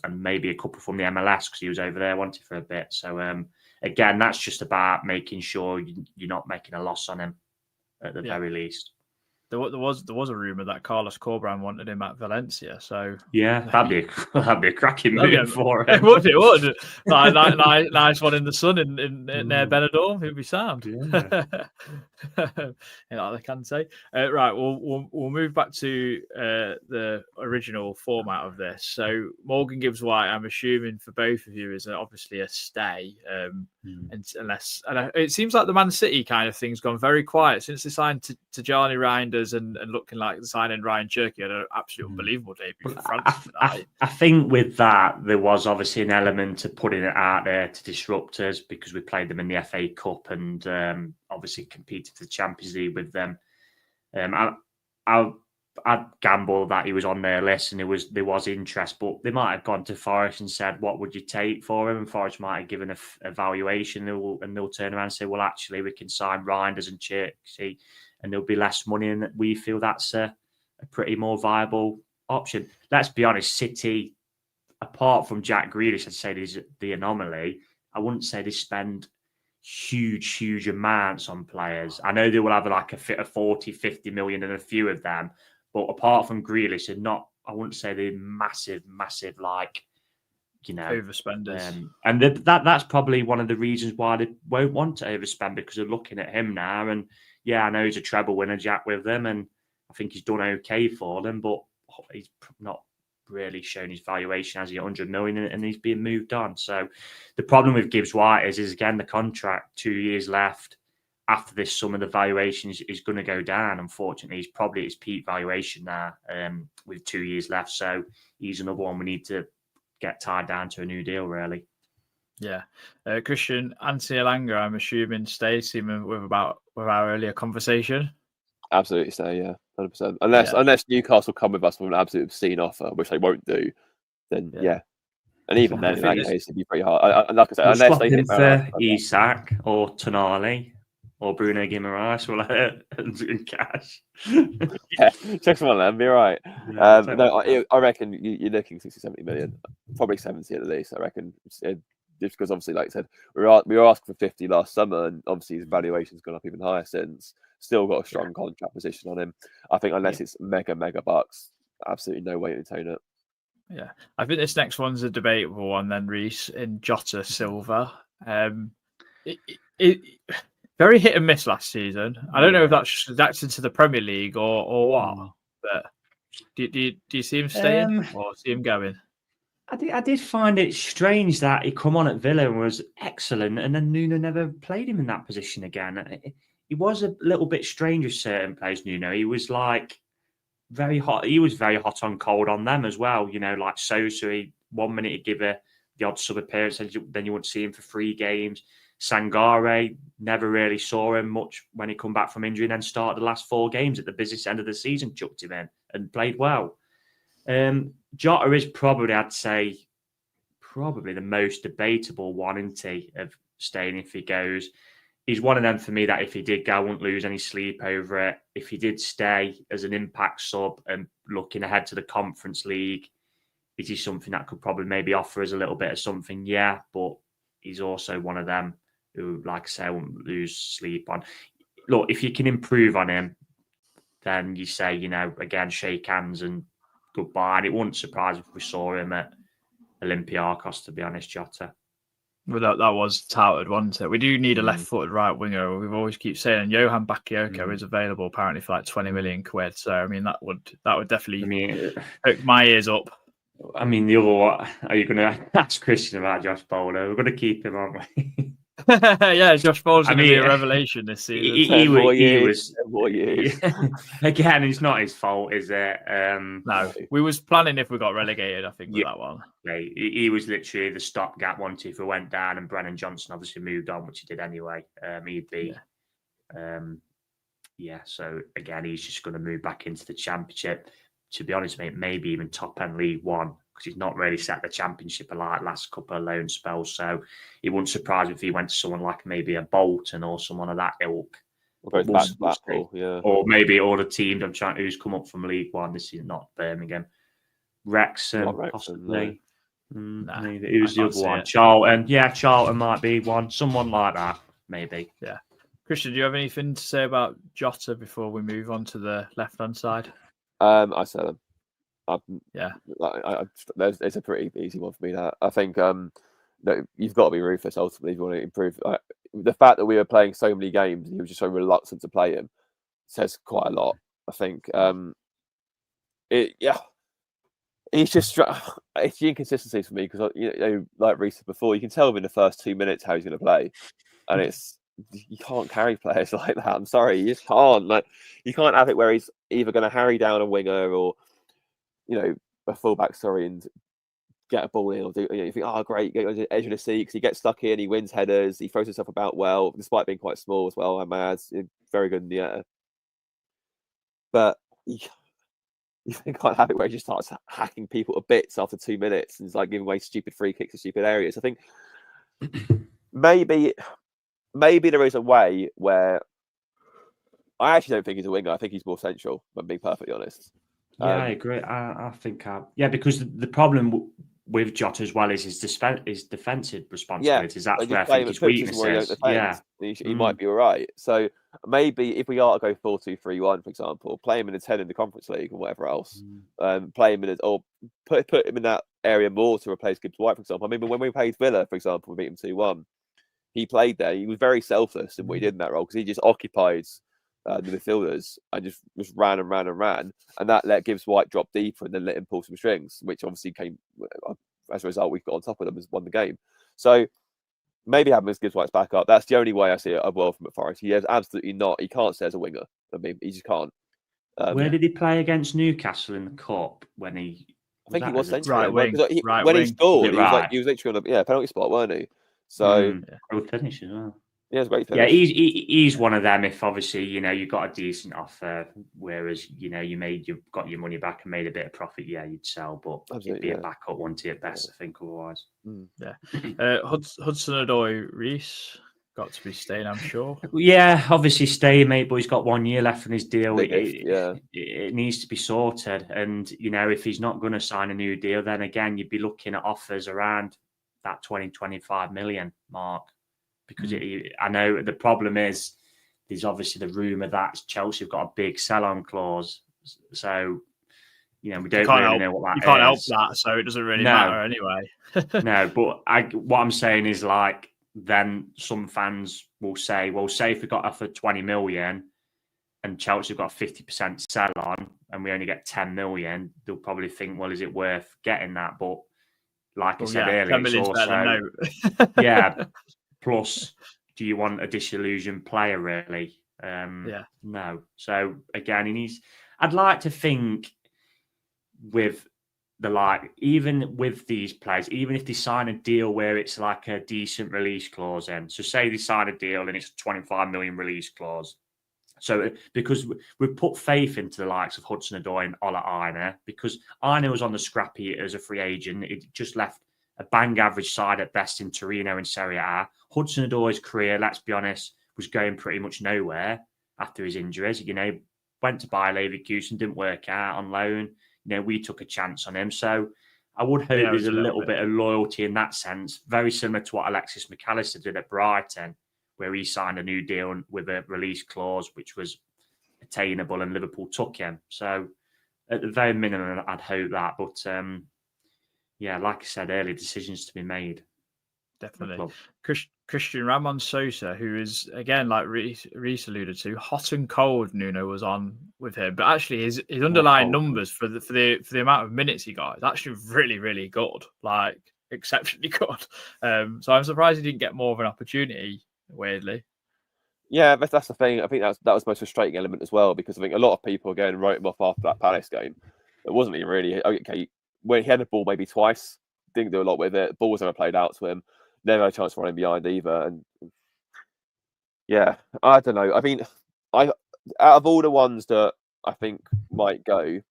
S4: and maybe a couple from the MLS because he was over there wanted for a bit. So again, that's just about making sure you're not making a loss on him at the very least.
S2: There was a rumor that Carlos Corberán wanted him at Valencia. So
S4: yeah, that'd be a cracking move for him.
S2: It would. Nice one in the sun in near Benidorm. It'd be sound. Yeah. Like they can say. Right. We'll move back to the original format of this. So Morgan Gibbs-White, I'm assuming for both of you, is obviously a stay. And it seems like the Man City kind of thing's gone very quiet since they signed Tajani Reinders and looking like signing Ryan Cherky had an absolutely unbelievable debut for France.
S4: I think with that, there was obviously an element of putting it out there to disrupt us because we played them in the FA Cup and obviously competed for the Champions League with them. I'd gamble that he was on their list and there was interest, but they might have gone to Forest and said, what would you take for him? And Forest might have given a valuation and they'll turn around and say, well, actually, we can sign Reinders and Cherky and there'll be less money and we feel that's a pretty more viable option. Let's be honest, City, apart from Jack Grealish, I'd say is the anomaly. I wouldn't say they spend huge amounts on players. I know they will have like a 40, 50 million and a few of them, but apart from Grealish, they're not, I wouldn't say they're massive, like,
S2: overspenders.
S4: And that's probably one of the reasons why they won't want to overspend because they're looking at him now. And yeah, I know he's a treble winner, Jack, with them, and I think he's done okay for them, but he's not really shown his valuation as 100 million and he's being moved on. So the problem with Gibbs-White is again, the contract, 2 years left. After this summer, the valuation is going to go down. Unfortunately, he's probably at his peak valuation now with 2 years left. So he's another one we need to get tied down to a new deal, really.
S2: Yeah. Christian, Anthony Elanga, I'm assuming, stays with our earlier conversation.
S3: Absolutely stay, yeah, 100%. Unless Newcastle come with us with an absolute obscene offer, which they won't do, then yeah. And even then, in that case, it'd be pretty hard. Like I said, unless they hit
S4: Isak or Tonali or Bruno Guimaraes and cash.
S3: Yeah, check some on them, be all right.
S4: Yeah,
S3: I reckon you're looking 60, 70 million, probably 70 at least. I reckon. Just because obviously, like I said, we were asking for 50 last summer, and obviously his valuation's gone up even higher since. Still got a strong contract position on him. I think unless it's mega bucks, absolutely no way to tone it.
S2: Yeah, I think this next one's a debatable one then, Reece, in Jota Silva. Very hit and miss last season. I don't know if that's into the Premier League or what, but do you see him staying or see him going?
S4: I did find it strange that he come on at Villa and was excellent, and then Nuno never played him in that position again. He was a little bit strange with certain players, Nuno. He was like very hot. He was very hot on cold on them as well. Like Sosa, 1 minute he'd give the odd sub appearance, and then you wouldn't see him for 3 games. Sangare, never really saw him much when he come back from injury, and then started the last 4 games at the business end of the season, chucked him in and played well. Jota is probably, I'd say, the most debatable one, isn't he, of staying if he goes. He's one of them for me that if he did go, I wouldn't lose any sleep over it. If he did stay as an impact sub and looking ahead to the Conference League, is he something that could probably maybe offer us a little bit of something? Yeah, but he's also one of them who, like I say, I wouldn't lose sleep on. Look, if you can improve on him, then you say, again, shake hands and goodbye. And it wouldn't surprise if we saw him at Olympiacos, to be honest, Jota.
S2: Well, that was touted, wasn't it? We do need a left-footed right winger. We've always keep saying Johan Bakayoko is available apparently for like 20 million quid. So I mean that would definitely hook my ears up.
S4: I mean, the other one, are you going to ask Christian about Josh Bowler? We're going to keep him, aren't we?
S2: Yeah, Josh Bowler's going to be a revelation this season.
S4: He was again. It's not his fault, is it?
S2: No, we was planning if we got relegated. I think with that one.
S4: He was literally the stopgap one. If we went down and Brennan Johnson obviously moved on, which he did anyway, he'd be. So again, he's just going to move back into the Championship. To be honest, mate, maybe even top end League One, because he's not really set the Championship alight last couple of loan spells. So it wouldn't surprise me if he went to someone like maybe a Bolton or someone of that ilk.
S3: Or Blackpool, yeah.
S4: Or maybe all the teams who's come up from League One. This is not Birmingham. Wrexham, possibly. Maybe. Who's the other one? Charlton. Yeah, Charlton might be one. Someone like that, maybe.
S2: Yeah. Christian, do you have anything to say about Jota before we move on to the left-hand side?
S3: I sell them.
S2: It's
S3: a pretty easy one for me. That I think you've got to be ruthless ultimately if you want to improve. The fact that we were playing so many games, and he was just so reluctant to play him, says quite a lot. I think he's just it's the inconsistency for me because like Reece said before, you can tell him in the first 2 minutes how he's going to play, and you can't carry players like that. I'm sorry, you just can't. You can't have it where he's either going to harry down a winger or, a fullback. And get a ball in, or do you think, oh great, get on the edge of the seat because he gets stuck in, he wins headers, he throws himself about well, despite being quite small as well. Very good in the air. But you can't have it where he just starts hacking people to bits after 2 minutes and it's giving away stupid free kicks to stupid areas. I think maybe there is a way where I actually don't think he's a winger. I think he's more central, if I'm being perfectly honest.
S4: I agree. I think, because the problem with Jota as well is his defensive responsibilities. That's where I think his weaknesses.
S3: He might be all right. So maybe if we are to go 4-2-3-1, for example, play him in a 10 in the Conference League or whatever else, play him in or put him in that area more to replace Gibbs-white, for example. I mean, when we played Villa, for example, we beat him 2-1. He played there. He was very selfless in what he did in that role because he just occupied the midfielders and just ran and ran and ran. And that let Gibbs-white drop deeper and then let him pull some strings, which obviously came as a result. We've got on top of them and won the game. So maybe having his Gibbs-white's back up. That's the only way I see a world from at Forest. He has absolutely not. He can't stay as a winger. I mean, he just can't.
S4: Where did he play against Newcastle in the Cup when he?
S3: I think he was central.
S2: Right wing.
S3: When he scored, he was literally on the penalty spot, weren't he? So
S4: good finish as well.
S3: Yeah, it's a great finish.
S4: Yeah, he's one of them. If obviously you got a decent offer, whereas you've got your money back and made a bit of profit, you'd sell. But it'd be a backup one to at best, I think. Otherwise,
S2: Hudson-Odoi, Reece got to be staying, I'm sure.
S4: Yeah, obviously staying, mate. But he's got 1 year left on his deal. It needs to be sorted. And if he's not going to sign a new deal, then again you'd be looking at offers around that 20-25 million mark. Because I know the problem is there's obviously the rumour that Chelsea have got a big sell-on clause. So, we don't really know what that is.
S2: You can't help that, so it doesn't really matter anyway.
S4: No, but what I'm saying is like, then some fans will say, well, say if we got offered 20 million and Chelsea have got 50% sell on and we only get 10 million, they'll probably think, well, is it worth getting that? But like I said earlier, it's also, yeah, plus, do you want a disillusioned player, really? No. So, again, I'd like to think with even with these players, even if they sign a deal where it's like a decent release clause in, so say they sign a deal and it's a 25 million release clause. So because we've put faith into the likes of Hudson-Odoi and Ola Aina, because Aina was on the scrap heap as a free agent, it just left a bang average side at best in Torino and Serie A. Hudson-Odoi's career, let's be honest, was going pretty much nowhere after his injuries. Went to Bayer Leverkusen, didn't work out on loan. We took a chance on him. So I would hope there's a little bit of loyalty in that sense, very similar to what Alexis McAllister did at Brighton, where he signed a new deal with a release clause, which was attainable, and Liverpool took him. So at the very minimum, I'd hope that. But like I said earlier, decisions to be made.
S2: Definitely. Christian Ramon Sosa, who is, again, like Reece alluded to, hot and cold, Nuno was on with him. But actually, his underlying numbers for the amount of minutes he got is actually really, really good, like exceptionally good. So I'm surprised he didn't get more of an opportunity, weirdly.
S3: Yeah, that's the thing. I think that was the most frustrating element as well, because I think a lot of people again wrote him off after that Palace game. It wasn't even really okay. When he had the ball maybe twice, didn't do a lot with it. The ball was never played out to him. Never had a chance to run behind either. And yeah, I don't know. I mean, out of all the ones that I think might go,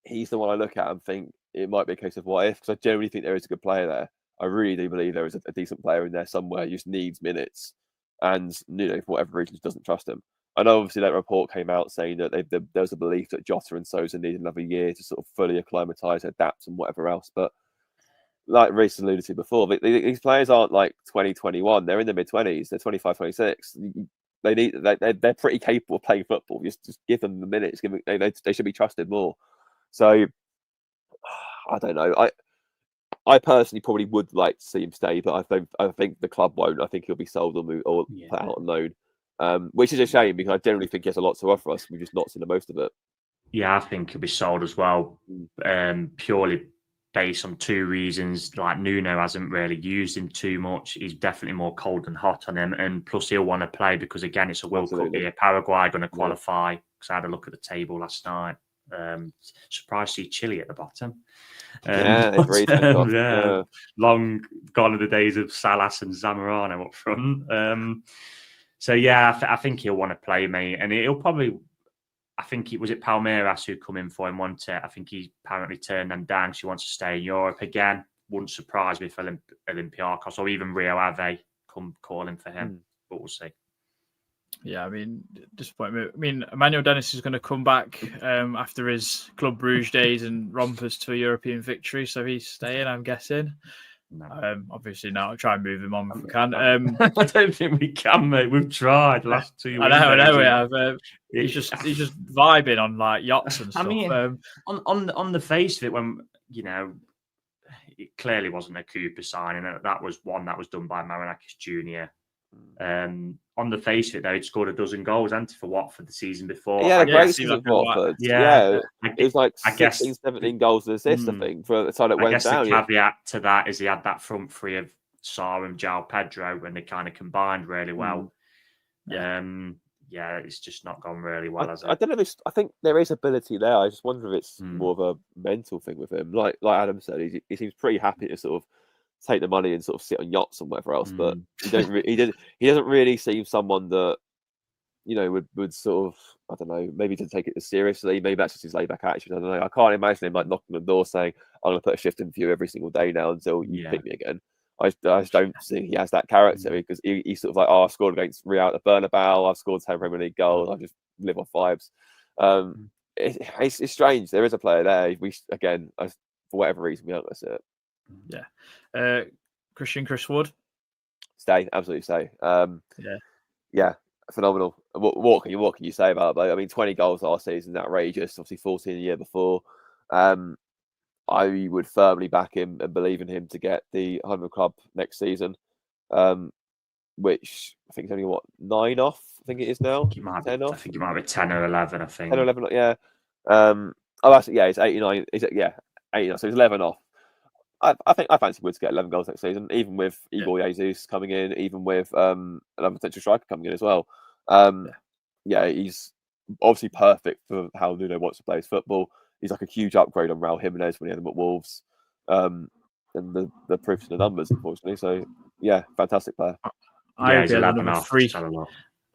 S3: he's the one I look at and think it might be a case of what if, because I generally think there is a good player there. I really do believe there is a decent player in there somewhere who just needs minutes, and for whatever reason just doesn't trust him. I know obviously that report came out saying that there was a belief that Jota and Sosa need another year to sort of fully acclimatise, adapt, and whatever else. But like Reece alluded to before, these players aren't like 2021. They're in their mid-20s. They're 25, 26. They're pretty capable of playing football. Just give them the minutes. They should be trusted more. So I don't know. I personally probably would like to see him stay, but I think the club won't. I think he'll be sold or put out on loan, which is a shame because I generally think he has a lot to offer us. We've just not seen the most of it.
S4: Yeah, I think he'll be sold as well, purely based on two reasons. Like, Nuno hasn't really used him too much. He's definitely more cold than hot on him, and plus he'll want to play because again it's a World Cup year. Paraguay going to qualify, because I had a look at the table last night. Surprised to see Chile at the bottom. Long gone are the days of Salas and Zamorano up front. So yeah, I think he'll want to play, mate, and he'll probably. I think it was Palmeiras who come in for him, wasn't it? I think he apparently turned them down because he wants to stay in Europe again. Wouldn't surprise me if Olympiacos or even Rio Ave come calling for him, but we'll see.
S2: Yeah, I mean, disappointment. I mean, Emmanuel Dennis is going to come back after his Club Bruges days and rompers to a European victory, so he's staying, I'm guessing. No. Obviously not. I'll try and move him on if we can.
S4: I don't think we can, mate. We've tried the last 2 weeks.
S2: I know we have. He's just vibing on like yachts and stuff. I mean,
S4: on the face of it, when it clearly wasn't a Cooper signing. That was one that was done by Marinakis Jr. On the face of it, though, he'd scored a dozen goals, hadn't he, for Watford the season before.
S3: Yeah, great season for Watford. Yeah. It was like 16, 17 goals and assists, I think, for the time it went down.
S4: The caveat to that is he had that front three of Sarr and João Pedro when they kind of combined really well. It's just not gone really well, has it?
S3: I don't know. I think there is ability there. I just wonder if it's more of a mental thing with him. Like Adam said, he seems pretty happy to sort of take the money and sort of sit on yachts and whatever else, but he doesn't really seem someone that would sort of, I don't know, maybe to take it as seriously. Maybe that's just his laid back attitude. I don't know. I can't imagine him like knocking on the door saying, "I'm going to put a shift in for you every single day now until you pick me again." I just don't think he has that character, because he's sort of like, "Oh, I scored against Real at the Bernabeu. I've scored 10 Premier League goals. I just live off vibes." It's strange. There is a player there. For whatever reason, we don't let it.
S2: Yeah. Chris Wood.
S3: Stay, absolutely stay. Yeah, phenomenal. What can you say about it? I mean, 20 goals last season, outrageous. Obviously 14 the year before. I would firmly back him and believe in him to get the 100 club next season, which I think is only 9 off. I think it is now. 10 off.
S4: I think it might be 10 or 11. I think
S3: 10 or 11. Yeah. Actually, yeah, it's 89. Is it? Yeah, 89. So it's 11 off. I think I fancy Wood to get 11 goals next season, even with Igor Jesus coming in, even with another potential striker coming in as well. Yeah, he's obviously perfect for how Nuno wants to play his football. He's like a huge upgrade on Raul Jimenez when he had him at Wolves. And the proof's in the numbers, unfortunately. So, yeah, fantastic player.
S4: He's 11 off.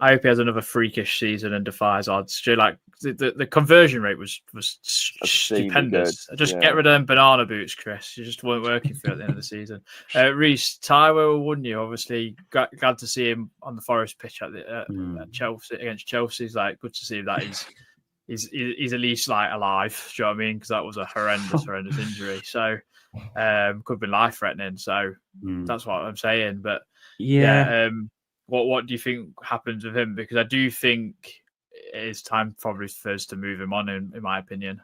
S2: I hope he has another freakish season and defies odds. Like the conversion rate was stupendous. Just get rid of them banana boots, Chris. You just weren't working for you at the end of the season. Reece, Taiwo won you. Obviously, glad to see him on the Forest pitch at Chelsea against Chelsea. It's like good to see that he's at least like alive. Do you know what I mean? Because that was a horrendous injury. So could have been life threatening. So that's what I'm saying. But What do you think happens with him? Because I do think it's time probably for us to move him on, in my opinion.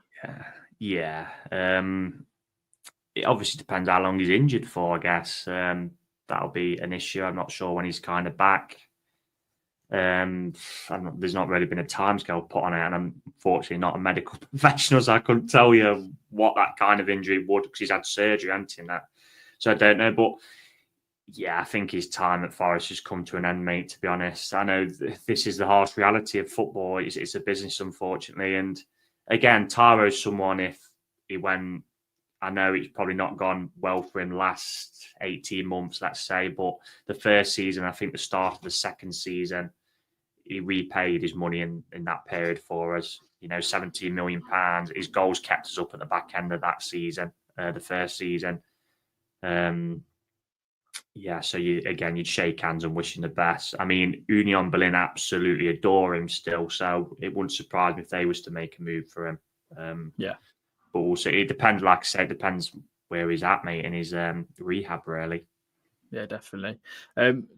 S4: Yeah. It obviously depends how long he's injured for, I guess. That'll be an issue. I'm not sure when he's kind of back. There's not really been a timescale put on it, and I'm fortunately not a medical professional, so I couldn't tell you what that kind of injury would, because he's had surgery, hasn't he, and that. So I don't know, but yeah, I think his time at Forest has come to an end, mate, to be honest. I know this is the harsh reality of football. It's a business, unfortunately. And again, Taiwo's someone, if he went, I know it's probably not gone well for him last 18 months, let's say, but the first season, I think the start of the second season, he repaid his money in that period for us. £17 million. His goals kept us up at the back end of that season, the first season. So you'd shake hands and wish him the best. I mean, Union Berlin absolutely adore him still, so it wouldn't surprise me if they was to make a move for him. But also it depends, like I said, it depends where he's at, mate, in his rehab, really.
S2: Yeah, definitely.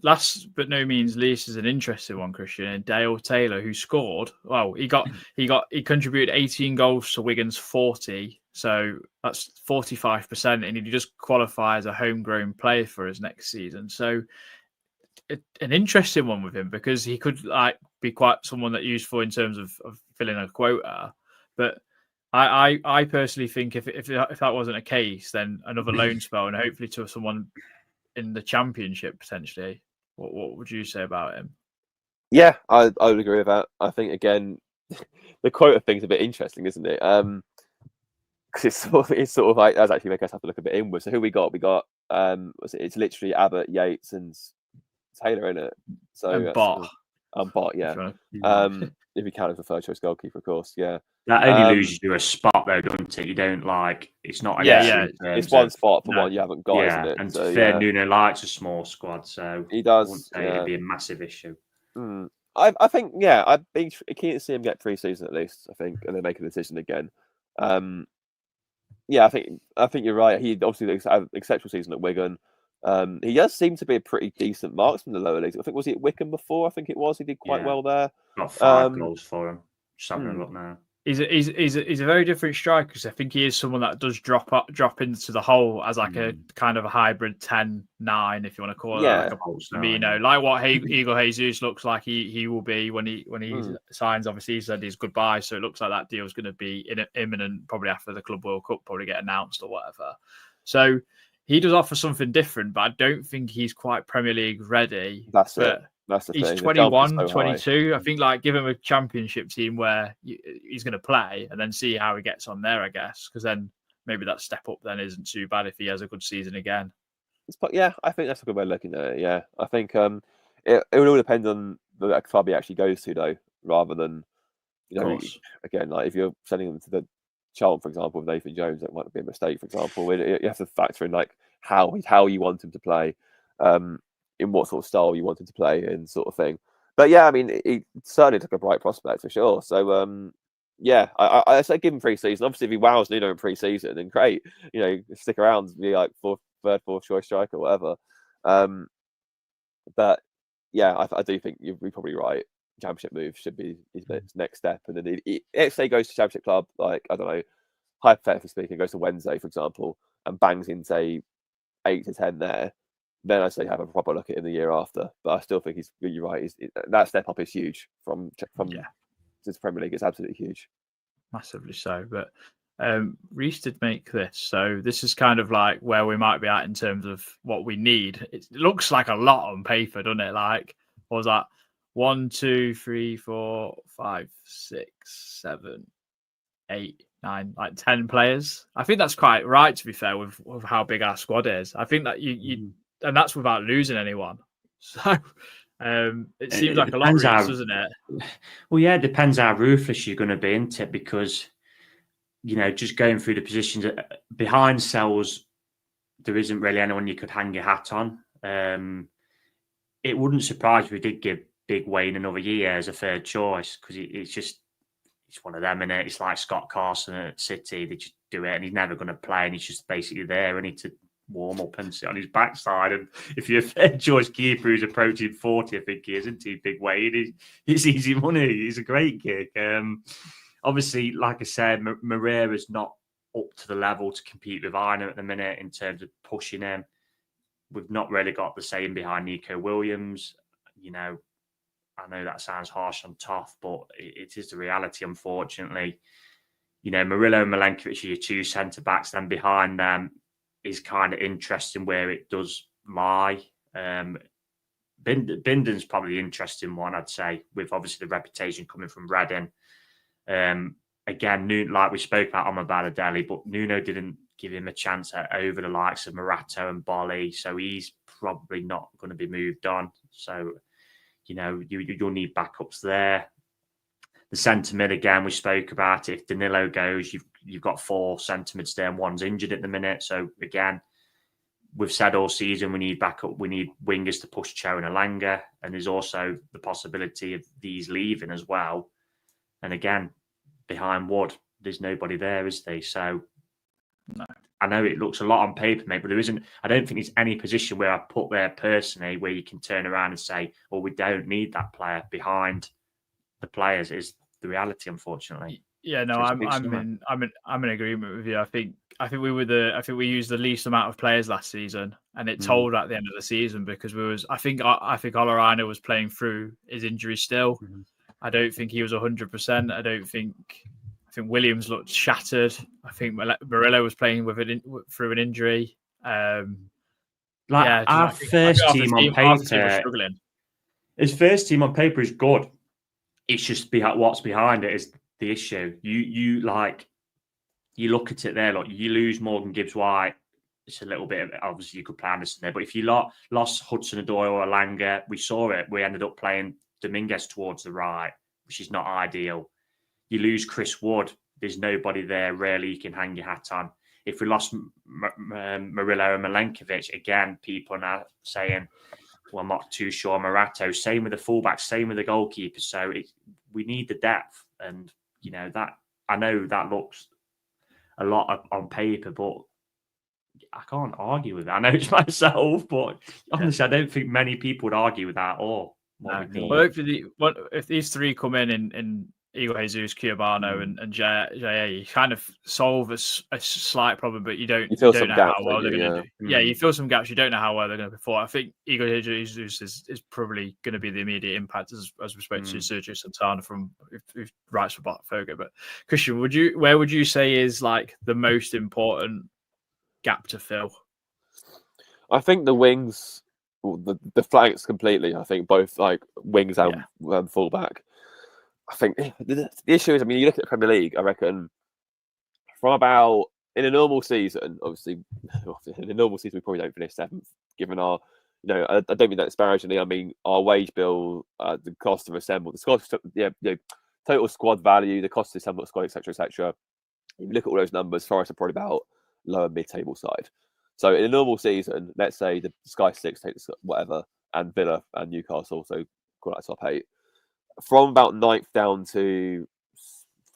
S2: Last but no means least is an interesting one, Christian, and Dale Taylor, who scored. Well, he contributed 18 goals to Wigan's 40, so that's 45%, and he just qualifies as a homegrown player for us next season. So an interesting one with him, because he could be quite someone that useful in terms of filling a quota, but I personally think if that wasn't a case, then another loan spell and hopefully to someone in the Championship potentially. What would you say about him?
S3: Yeah, I would agree with that. I think again, the quota thing's a bit interesting, isn't it? Because it's sort of like, does actually make us have to look a bit inward. So who we got? We got it's literally Abbott, Yates, and Taylor in it. So
S2: and Bot.
S3: Bot, yeah. If you count as a third choice goalkeeper, of course, yeah.
S4: That only loses you a spot, though, doesn't it? You don't it's not.
S3: It's one spot for one you haven't got, isn't it?
S4: And to fair, Nuno likes a small squad, so
S3: he does.
S4: I wouldn't say it'd be a massive issue.
S3: I think, I'd be keen to see him get pre-season at least. I think, and then make a decision again. I think you're right. He obviously had an exceptional season at Wigan. He does seem to be a pretty decent marksman in the lower leagues. I think, was he at Wycombe before? I think it was. He did quite well there.
S4: Got 5 goals for him. Just having a look now.
S2: He's a very different striker, because I think he is someone that does drop into the hole as like a kind of a hybrid 10-9, if you want to call it. Like a Firmino, like what Igor Jesus looks like he will be when he signs. Obviously, he said his goodbye, so it looks like that deal is going to be imminent, probably after the Club World Cup, probably get announced or whatever. So he does offer something different, but I don't think he's quite Premier League ready.
S3: That's it. That's the
S2: he's
S3: thing.
S2: 21, 22. I think give him a Championship team where he's going to play and then see how he gets on there, I guess, because then maybe that step up then isn't too bad if he has a good season again.
S3: I think that's a good way of looking at it. Yeah, I think it will all depend on the club he actually goes to, though, rather than again, like if you're sending them to the Charlton, for example, with Nathan Jones, that might be a mistake. For example, you have to factor in how you want him to play. In what sort of style you want him to play and sort of thing. But yeah, I mean, he certainly took a bright prospect for sure. So I say give him pre-season. Obviously, if he wows Nuno in pre-season, then great. Stick around, be like third, fourth choice striker, whatever. But yeah, I do think you're probably right. Championship move should be his next step, and then if they goes to Championship club, like I don't know, hypothetically speaking, goes to Wednesday, for example, and bangs in, say, 8 to 10 there, then I say have a proper look at it in the year after. But I still think you're right. That step up is huge from this Premier League. It's absolutely huge.
S2: Massively so. But Reece did make this. So this is kind of like where we might be at in terms of what we need. It looks like a lot on paper, doesn't it? Like, what was that? 1, 2, 3, 4, 5, 6, 7, 8, 9, like 10 players. I think that's quite right, to be fair, with how big our squad is. I think that you and that's without losing anyone. So it seems like a lot, doesn't it?
S4: Well, yeah, it depends how ruthless you're going to be into it, because, just going through the positions behind cells, there isn't really anyone you could hang your hat on. It wouldn't surprise me if we did give Big Wayne another year as a third choice, because it's one of them, isn't it? It's like Scott Carson at City. They just do it, and he's never going to play, and he's just basically there, and to warm up and sit on his backside. And if you're a third choice keeper who's approaching 40, I think he is, isn't he, Big Wayne? It's easy money. He's a great kick. Obviously, like I said, Moreira's not up to the level to compete with Aina at the minute in terms of pushing him. We've not really got the same behind Nico Williams. I know that sounds harsh on Toff, but it is the reality, unfortunately. Murillo and Milenkovic are your two centre-backs. Then behind them is kind of interesting where it does lie. Binden's probably the interesting one, I'd say, with obviously the reputation coming from Reading. Again, like we spoke about on Balotelli, but Nuno didn't give him a chance over the likes of Morato and Bolly, so he's probably not going to be moved on. So, you'll need backups there. The centre mid, again, we spoke about it. If Danilo goes, you've got 4 centre mids there and one's injured at the minute. So again, we've said all season we need backup. We need wingers to push Cho and Elanga, and there's also the possibility of these leaving as well. And again, behind Wood, there's nobody there, is there? So no. I know it looks a lot on paper, mate, but there isn't. I don't think there's any position where I put there personally where you can turn around and say, "Well, we don't need that player." Behind the players is the reality, unfortunately.
S2: Yeah, no, I'm in agreement with you. I think we used the least amount of players last season, and it told at the end of the season, because I think Olorano was playing through his injury still. I don't think he was 100%. I think Williams looked shattered. I think Murillo was playing through an injury.
S4: Our first team on paper, his first team on paper is good. It's just what's behind it is the issue. You look at it there. Look, you lose Morgan Gibbs-White. It's a little bit of, obviously you could play Anderson there, but if you lost Hudson-Odoi or Elanga, we saw it. We ended up playing Dominguez towards the right, which is not ideal. You lose Chris Wood, there's nobody there really you can hang your hat on. If we lost Murillo and Milenkovic, again, people are now saying, well, I'm not too sure. Morato, same with the fullbacks, same with the goalkeeper. So we need the depth. And, that I know that looks a lot on paper, but I can't argue with that. I know it's myself, but honestly, I don't think many people would argue with that at all.
S2: No. Well, if these three come in Igor Jesus, Curbano, and Jaya, you kind of solve a slight problem, but you don't know how well they're going to do. Yeah, you fill some gaps. You don't know how well they're going to perform. I think Igor Jesus is probably going to be the immediate impact, as we spoke to Sergio Santana from who writes for Botafogo. But Christian, where would you say is like the most important gap to fill?
S3: I think the wings, the flanks completely. I think both like wings and fullback. I think the issue is, you look at the Premier League, I reckon from about, in a normal season, obviously, in a normal season, we probably don't finish 7th, given our, I don't mean that disparagingly, our wage bill, the cost of assemble, total squad value, the cost to assemble the squad, etc., etc. You look at all those numbers, Forest are probably about lower mid-table side. So in a normal season, let's say the Sky 6 takes whatever, and Villa and Newcastle, so call that top 8. From about 9th down to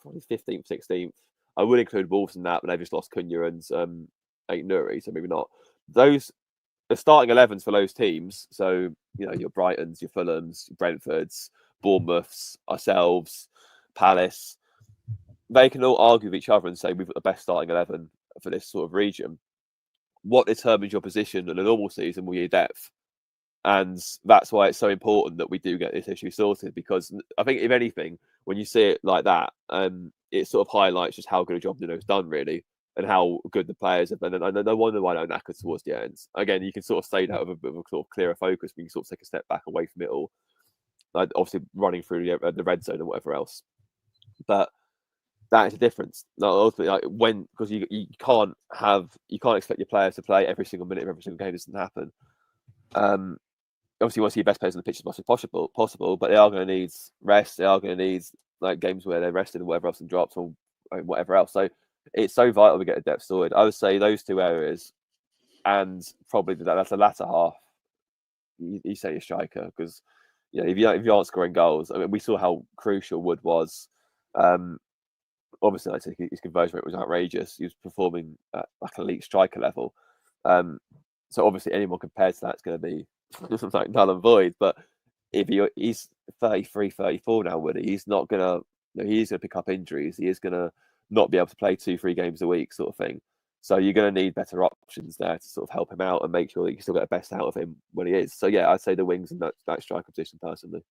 S3: 15th, 16th, I would include Wolves in that, but they've just lost Cunha and Nuri, so maybe not. The starting 11s for those teams, so your Brightons, your Fulhams, your Brentfords, Bournemouths, ourselves, Palace, they can all argue with each other and say we've got the best starting 11 for this sort of region. What determines your position in a normal season will be your depth. And that's why it's so important that we do get this issue sorted, because I think, if anything, when you see it like that, it sort of highlights just how good a job Nuno's done, really, and how good the players have been. And no wonder why they're knackered towards the end. Again, you can sort of say that with a bit of a sort of clearer focus. We can sort of take a step back away from it all, like obviously running through the red zone and whatever else. But that is a difference. Like, ultimately, because you can't expect your players to play every single minute of every single game. It doesn't happen. Obviously, you want to see your best players on the pitch as much as possible, but they are going to need rest. They are going to need like games where they're rested and whatever else and drops or whatever else. So it's so vital we get a depth sorted. I would say those two areas, and probably that's the latter half. You say your striker, because if you aren't scoring goals, I mean, we saw how crucial Wood was. Obviously, I think his conversion rate was outrageous. He was performing at like elite striker level. So obviously, anyone compared to that is going to be like null and void. But if he's 33, 34 now, Woody, he's not gonna. He's gonna pick up injuries. He is gonna not be able to play 2-3 games a week, sort of thing. So you're gonna need better options there to sort of help him out and make sure that you still get the best out of him when he is. So yeah, I'd say the wings and that striker position personally.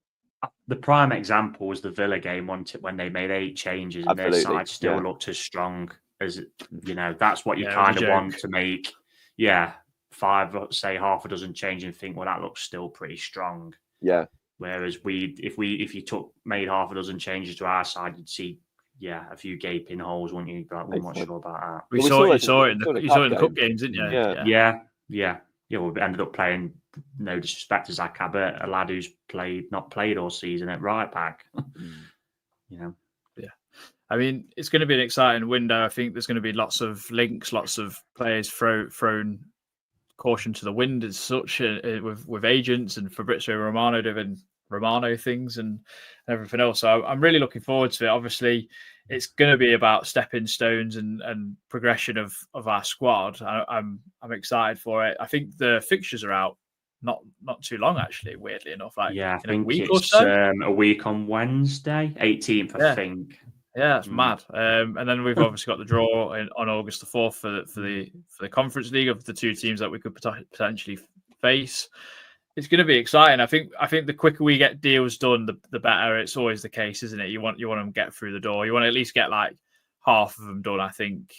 S4: The prime example was the Villa game when they made 8 changes and their side still looked as strong as That's what you kind of want to make. Yeah. 5, say half a dozen changes and think, well, that looks still pretty strong.
S3: Yeah.
S4: Whereas if you made half a dozen changes to our side, you'd see, a few gaping holes, wouldn't you? But I'm not sure about that.
S2: You saw it in the cup games, didn't you?
S4: Yeah. Well, we ended up playing, no disrespect to Zach Abbott, a lad who's not played all season at right back.
S2: Yeah. I mean, it's going to be an exciting window. I think there's going to be lots of links, lots of players thrown caution to the wind as such, with agents and Fabrizio Romano doing Romano things and everything else. So I'm really looking forward to it. Obviously, it's going to be about stepping stones and progression of our squad. I'm excited for it. I think the fixtures are out not too long, actually, weirdly enough. Like
S4: I
S2: in
S4: think
S2: a week
S4: it's
S2: or so.
S4: A week on Wednesday, 18th, I think.
S2: Yeah, it's mad. And then we've obviously got the draw on August the 4th for the Conference League of the 2 teams that we could potentially face. It's going to be exciting. I think the quicker we get deals done, the better. It's always the case, isn't it? You want them to get through the door. You want to at least get like half of them done. I think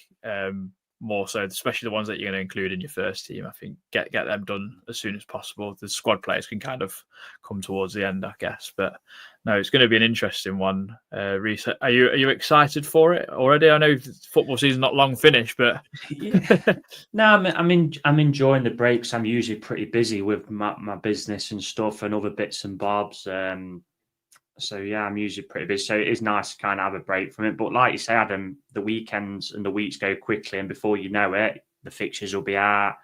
S2: more so, especially the ones that you're going to include in your first team. I think get them done as soon as possible. The squad players can kind of come towards the end, I guess. But no, it's going to be an interesting one. Reece, are you excited for it already? I know football season's not long finished, but
S4: no, I'm enjoying the breaks. I'm usually pretty busy with my business and stuff and other bits and bobs. So yeah, I'm usually pretty busy. So it is nice to kind of have a break from it. But like you say, Adam, the weekends and the weeks go quickly, and before you know it, the fixtures will be out.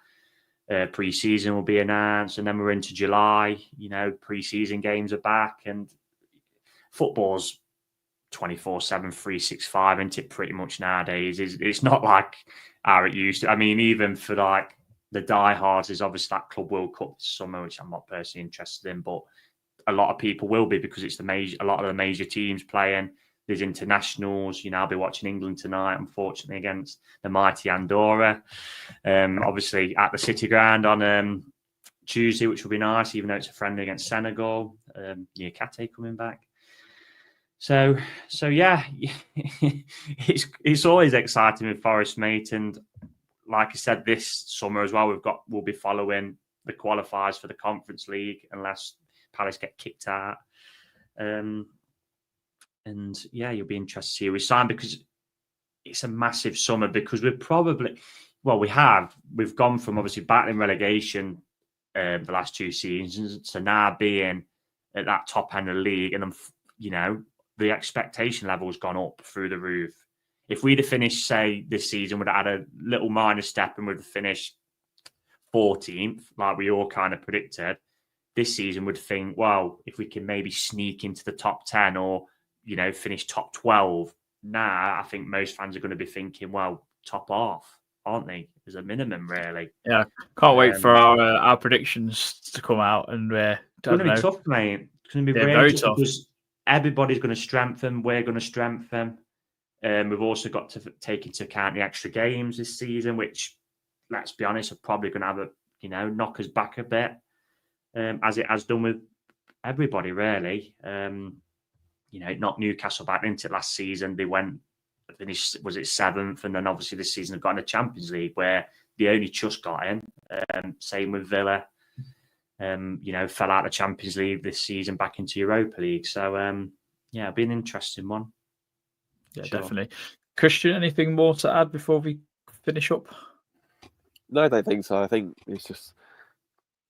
S4: Pre-season will be announced, and then we're into July. Pre-season games are back, and football's 24/7, 365, isn't it? Pretty much nowadays, it's not like how it used to. I mean, even for like the diehards, there's obviously that Club World Cup this summer, which I'm not personally interested in, but a lot of people will be because it's a lot of the major teams playing. There's internationals. I'll be watching England tonight, unfortunately, against the mighty Andorra. Obviously at the City Ground on Tuesday, which will be nice, even though it's a friendly against Senegal. Niakate coming back. So yeah, it's always exciting with Forest, mate. And like I said, this summer as well, we'll be following the qualifiers for the Conference League unless Palace get kicked out. And yeah, you'll be interested to see who we sign, because it's a massive summer, because we've gone from obviously battling relegation the last 2 seasons to now being at that top end of the league. And the expectation level has gone up through the roof. If we'd have finished, say, this season, we'd have had a little minor step and we'd have finished 14th, like we all kind of predicted. This season would think, well, if we can maybe sneak into the top 10 or, finish top 12. Nah, I think most fans are going to be thinking, well, top half, aren't they? As a minimum, really.
S2: Yeah, can't wait for our predictions to come out. And it's
S4: going to be tough, mate. It's going to be really
S2: very tough.
S4: Because everybody's going to strengthen. We're going to strengthen. We've also got to take into account the extra games this season, which, let's be honest, are probably going to have knock us back a bit, as it has done with everybody, really. It knocked Newcastle back into it last season. They finished, was it 7th? And then obviously this season they've got in the Champions League where they only just got in. Same with Villa. Fell out of the Champions League this season back into Europa League. So, it'll be an interesting one.
S2: Yeah, sure. Definitely. Christian, anything more to add before we finish up?
S3: No, I don't think so. I think it's just,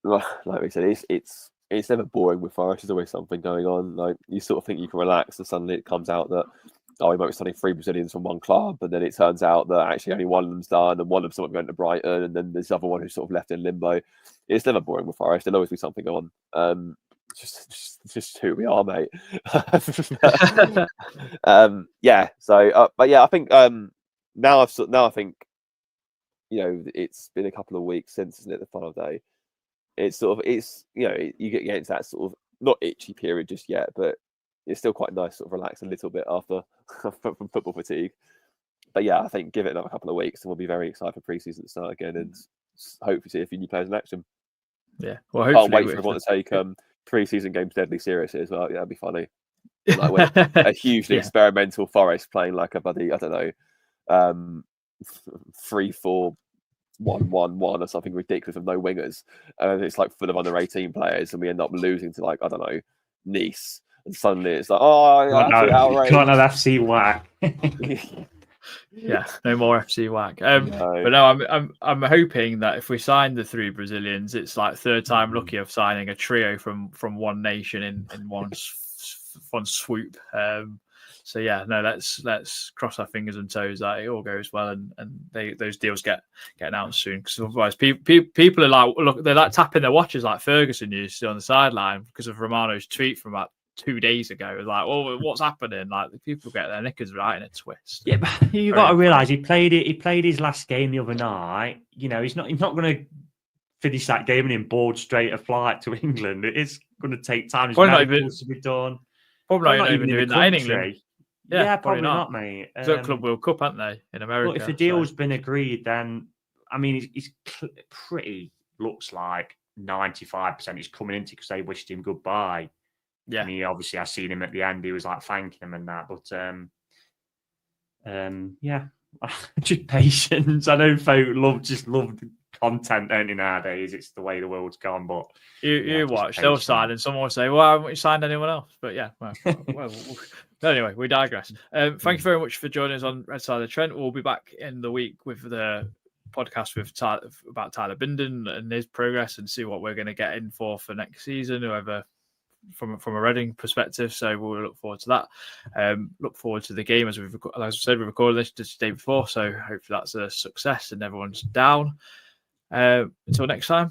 S3: like we said, it's never boring with Forest. There's always something going on. Like, you sort of think you can relax, and suddenly it comes out that, we might be signing 3 Brazilians from one club, and then it turns out that actually only one of them's done, and one of them going to Brighton, and then there's the other one who's sort of left in limbo. It's never boring with Forest. There'll always be something on. Just who we are, mate. So, but yeah, I think now I think, it's been a couple of weeks since, isn't it, the final day? It's you get into that sort of not itchy period just yet, but it's still quite nice, sort of relax a little bit after from football fatigue. But yeah, I think give it another couple of weeks and we'll be very excited for pre-season to start again and hopefully see a few new players in action.
S2: Yeah, well,
S3: can't wait for everyone to take pre-season games deadly seriously as well. Yeah, that'd be funny. Like a hugely experimental Forest playing like a buddy, I don't know, 3-4-1-1-1 or something ridiculous with no wingers, and it's like full of under 18 players, and we end up losing to, like, I don't know, Nice, and suddenly it's like,
S4: can't have FC whack.
S2: Yeah, no more FC whack. But no, I'm hoping that if we sign the 3 Brazilians, it's like third time lucky of signing a trio from one nation in one swoop. So yeah, no, let's cross our fingers and toes that it all goes well and those deals get announced soon. Because otherwise, people are like, look, they're like tapping their watches like Ferguson used to on the sideline because of Romano's tweet from about 2 days ago. Like, oh, what's happening? Like, the people get their knickers right in a twist.
S4: Yeah, but you got to realise he played his last game the other night. He's not going to finish that game and then board straight a flight to England. It is going to take time. There's medicals to be done.
S2: Probably not even doing that in England.
S4: Yeah, probably not, mate.
S2: Club World Cup, aren't they, in America?
S4: But if the deal's been agreed, then I mean, it's pretty looks like 95% he's coming into because they wished him goodbye. Yeah, and he obviously, I seen him at the end. He was like thanking him and that, but yeah, just patience. I know folk love the content, don't you, nowadays? It's the way the world's gone. But
S2: you watch, they'll sign, and someone will say, "Well, haven't you signed anyone else?" But yeah, well, anyway, we digress. Thank you very much for joining us on Red Side of the Trent. We'll be back in the week with the podcast with about Tyler Binden and his progress, and see what we're going to get in for next season, whoever. From a Reading perspective, so we'll look forward to that. Look forward to the game as I said, we recorded this just the day before, so hopefully that's a success and everyone's down. Until next time,